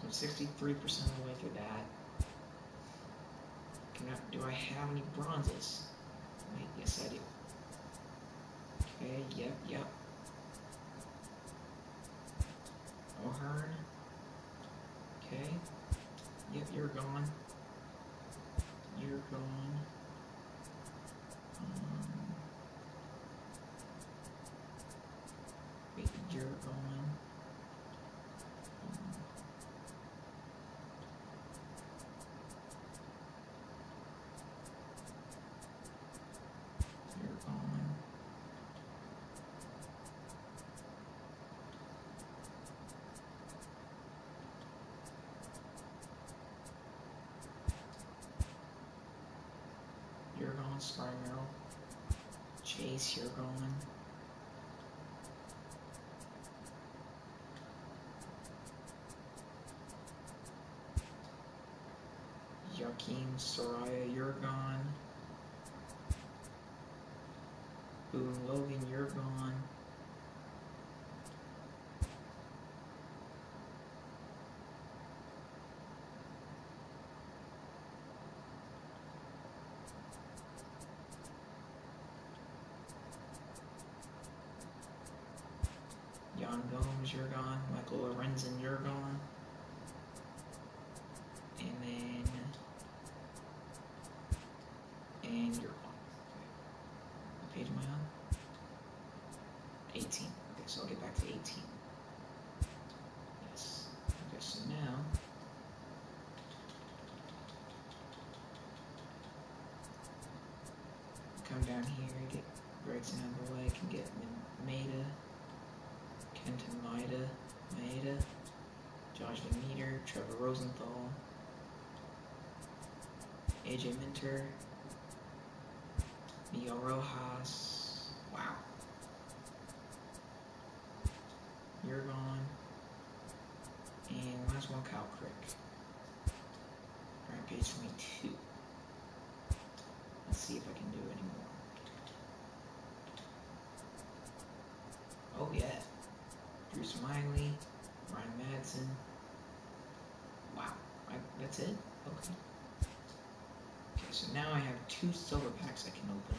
I'm 63% of the way through that. Do I have any bronzes? Wait, yes I do. Okay, yep. O'Hearn. Okay. Yep, you're gone. You're gone. Wait, you're gone. You're gone. You're gone, Springer. Chase, you're gone. Joaquin Soraya, you're gone. Boone Logan, you're gone. Jan Gomes, you're gone. Michael Lorenzen, you're gone. And then... And you're gone. Okay. What page am I on? 18. Okay, so I'll get back to 18. Yes. Okay, so now... Come down here, get Gregson out of the way, can get Maeda, Kenton Maeda, Josh Van Meter, Trevor Rosenthal, AJ Minter, Miguel Rojas. Wow. You're gone. And last one, Kyle Crick. Alright, page 22. Let's see if I can do any more. Oh yeah. Drew Smiley, Ryan Madsen. Wow. That's it? Okay. Okay, so now I have 2 silver packs I can open.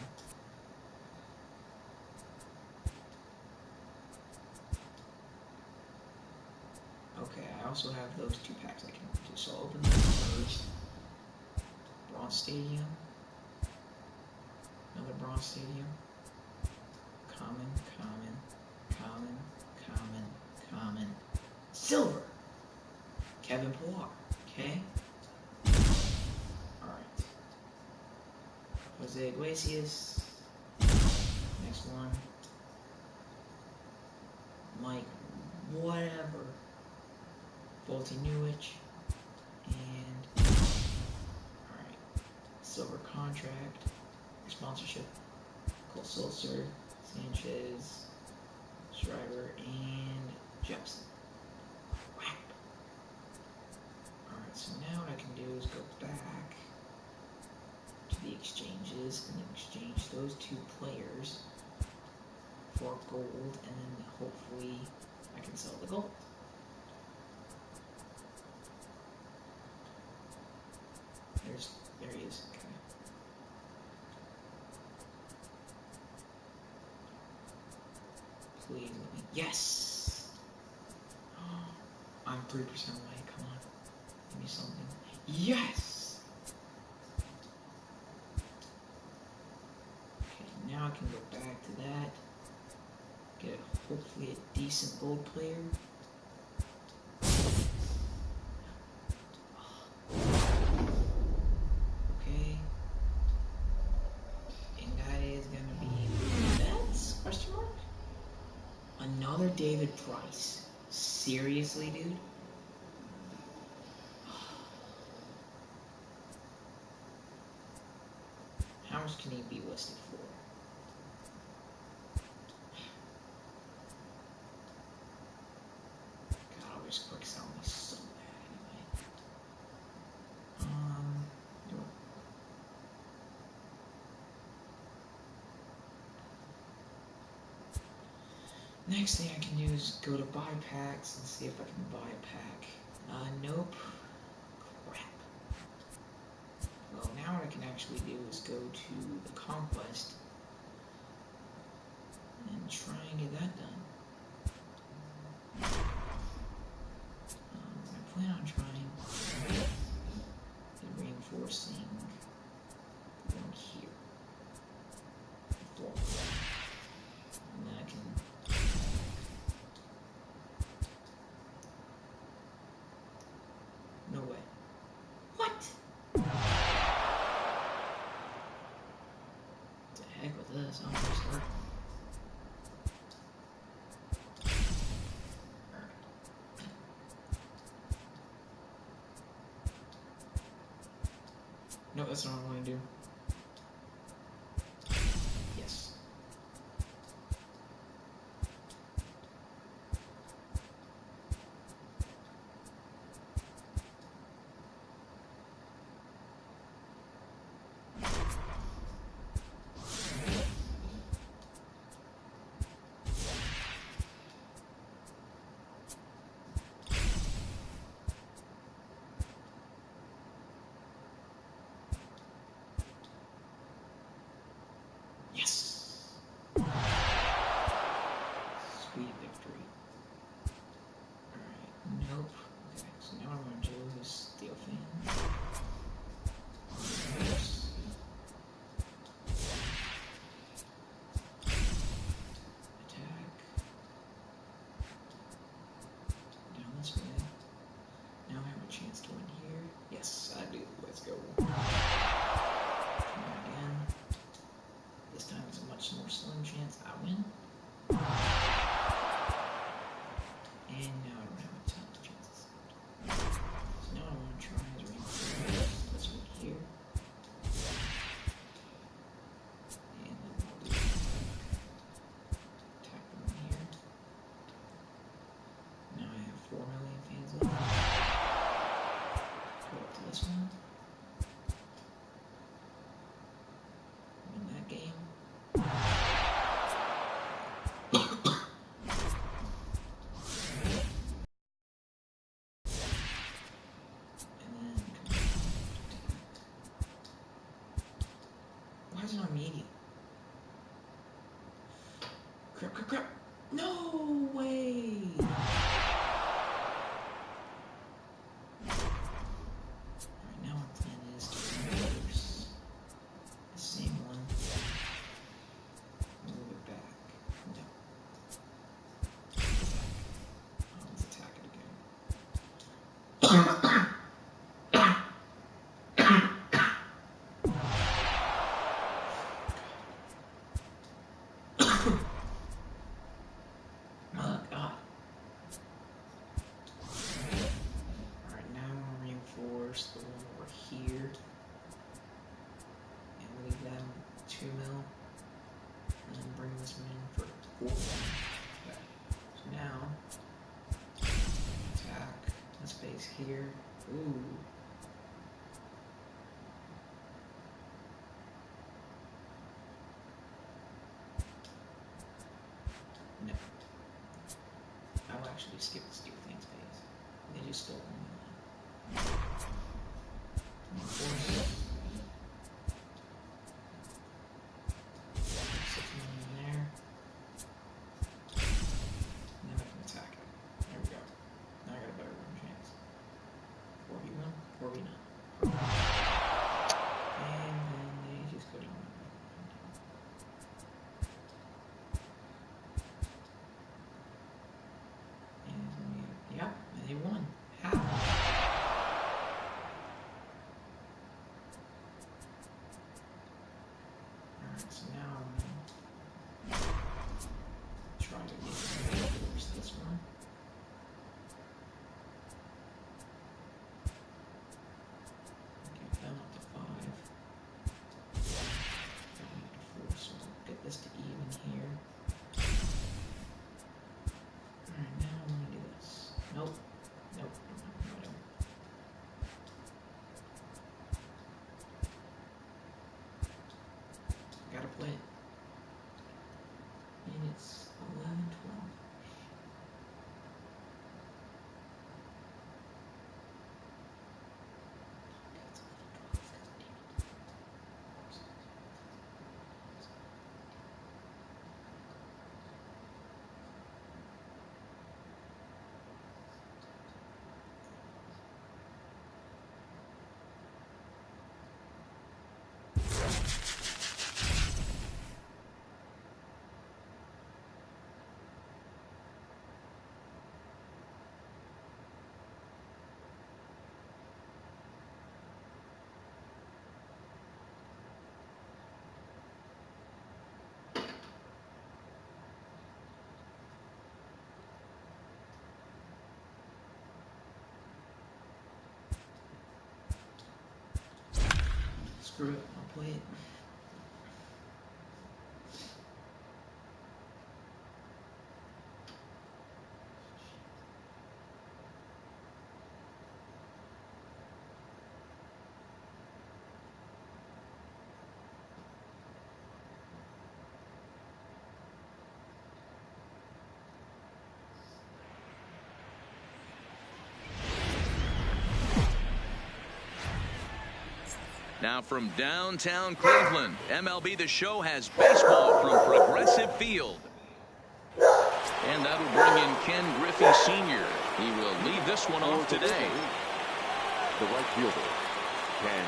Okay, I also have those 2 packs I can open too, so I'll open them first. Bronze Stadium. Another Bronze Stadium. Common. Silver! Kevin Pillar. Okay. Alright. Jose Iglesias. Next one. Mike whatever. Volty Newich. And alright. Silver contract. Sponsorship. Cole Sulcer. Sanchez. Schreiber. And Jepson. Whack. Alright, so now what I can do is go back to the exchanges and then exchange those 2 players for gold, and then hopefully I can sell the gold. There he is. Okay. Please let me. Yes! I'm 3% away. Come on. Give me something. Yes! Okay, now I can go back to that. Get hopefully a decent gold player. Okay. And that is gonna be Mets? Question mark? Another David Price. Seriously, dude? How much can he be listed for? God, I wish quick sell me so bad anyway. Next thing I can do is go to buy packs and see if I can buy a pack Nope. Crap. Well, now what I can actually do is go to the Conquest and try and get that done. I plan on trying and reinforcing one here. And then I can no way. What? The heck with this? I'm gonna start. No, that's not what I want to do. Yes. Yes. Sweet victory. Alright, nope. Okay, so now what I'm going to do is steal fans. Attack. Down this way. Now I have a chance to win here. Yes, I do. Let's go. Try again. This time it's a much more slim chance I win. And now I don't have a ton of chances. So now what I want to try is reinforce this one here. And then I'll do attack the one here. Now I have 4 million fans left. Go up to this one. Win that game. Why is it not medium? Crap, crap, crap. No way! Alright, now our plan is to reverse the same one. Move it back. No. Oh, let's attack it again. Oh, God. Alright, now I'm going to reinforce the one over here. And leave them 2 mil. And then bring this one in for 4 mil. Okay. So now, attack this base here. Ooh. No. I will actually skip the steel fan space. They just stole one. Reinforce. 6 million there. Now I can attack it. There we go. Now I got a better run chance. 4v1, 4v9. And then they just go down. And yep, and they won. How? Screw it. I'll play it.
Now from downtown Cleveland, MLB The Show has baseball from Progressive Field. And that'll bring in Ken Griffey Sr. He will lead this one off today.
The right fielder, Ken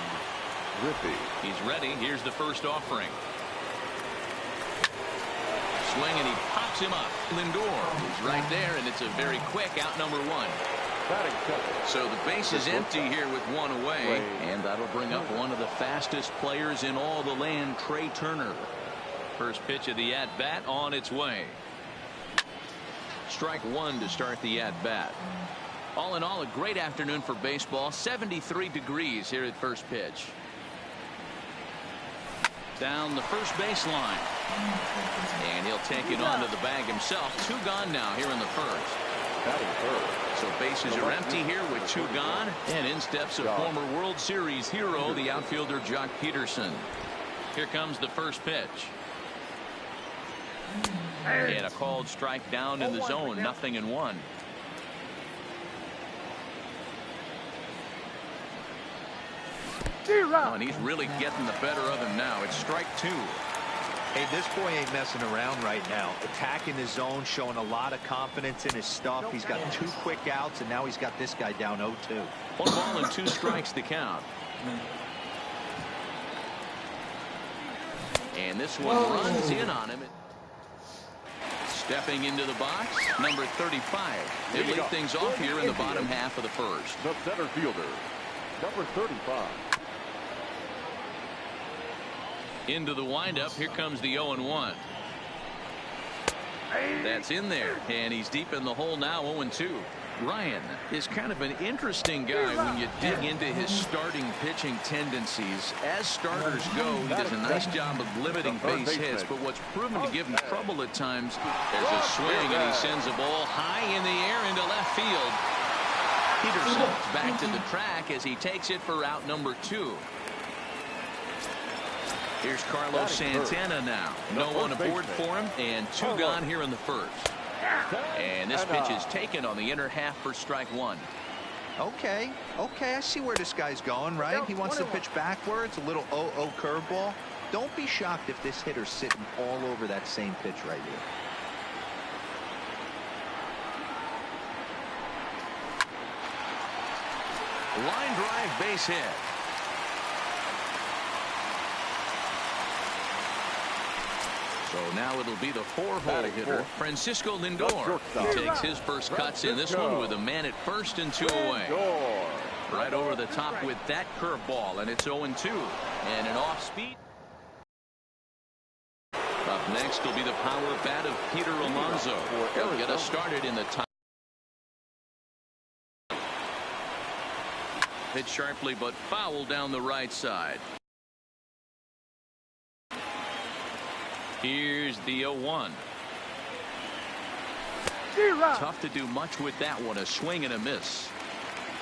Griffey.
He's ready. Here's the first offering. Swing, and he pops him up. Lindor is right there, and it's a very quick out number one. So the base is empty here with one away, and that'll bring up one of the fastest players in all the land, Trey Turner. First pitch of the at-bat on its way. Strike one to start the at-bat. All in all, a great afternoon for baseball. 73 degrees here at first pitch. Down the first baseline. And he'll take it onto the bag himself. Two gone now here in the first. So bases are empty here with two gone, and in steps a former World Series hero, the outfielder Jock Peterson. Here comes the first pitch. And a called strike down in the zone, 0-1. Oh, and he's really getting the better of him now. It's strike two.
Hey, this boy ain't messing around right now. Attacking the zone, showing a lot of confidence in his stuff. He's got two quick outs, and now he's got this guy down 0-2.
1 ball and 2 strikes to count. And this one runs in on him. Stepping into the box, number 35. They lead things off here in the bottom half of the first.
The center fielder, number 35.
Into the windup. Here comes the 0-1. That's in there, and he's deep in the hole now. 0-2. Ryan is kind of an interesting guy when you dig into his starting pitching tendencies. As starters go, he does a nice job of limiting base hits, but what's proven to give him trouble at times, there's a swing, and he sends a ball high in the air into left field. Peterson's back to the track as he takes it for out number 2. Here's Carlos Santana now. No one aboard for him, and 2 gone here in the first. And this pitch is taken on the inner half for strike 1.
Okay, I see where this guy's going, right? He wants to pitch backwards, a little 0-0 curveball. Don't be shocked if this hitter's sitting all over that same pitch right here.
Line drive, base hit. So now it'll be the 4-hole hitter, Francisco Lindor. He takes his first cuts in this one with a man at first and 2 away. Right over the top with that curveball, and it's 0-2. And an off-speed. Up next will be the power bat of Peter Alonso. He'll get us started in the top. Hit sharply, but foul down the right side. Here's the 0-1. Tough to do much with that one. A swing and a miss.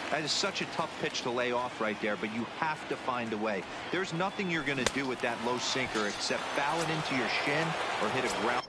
That is such a tough pitch to lay off right there, but you have to find a way. There's nothing you're going to do with that low sinker except foul it into your shin or hit a ground.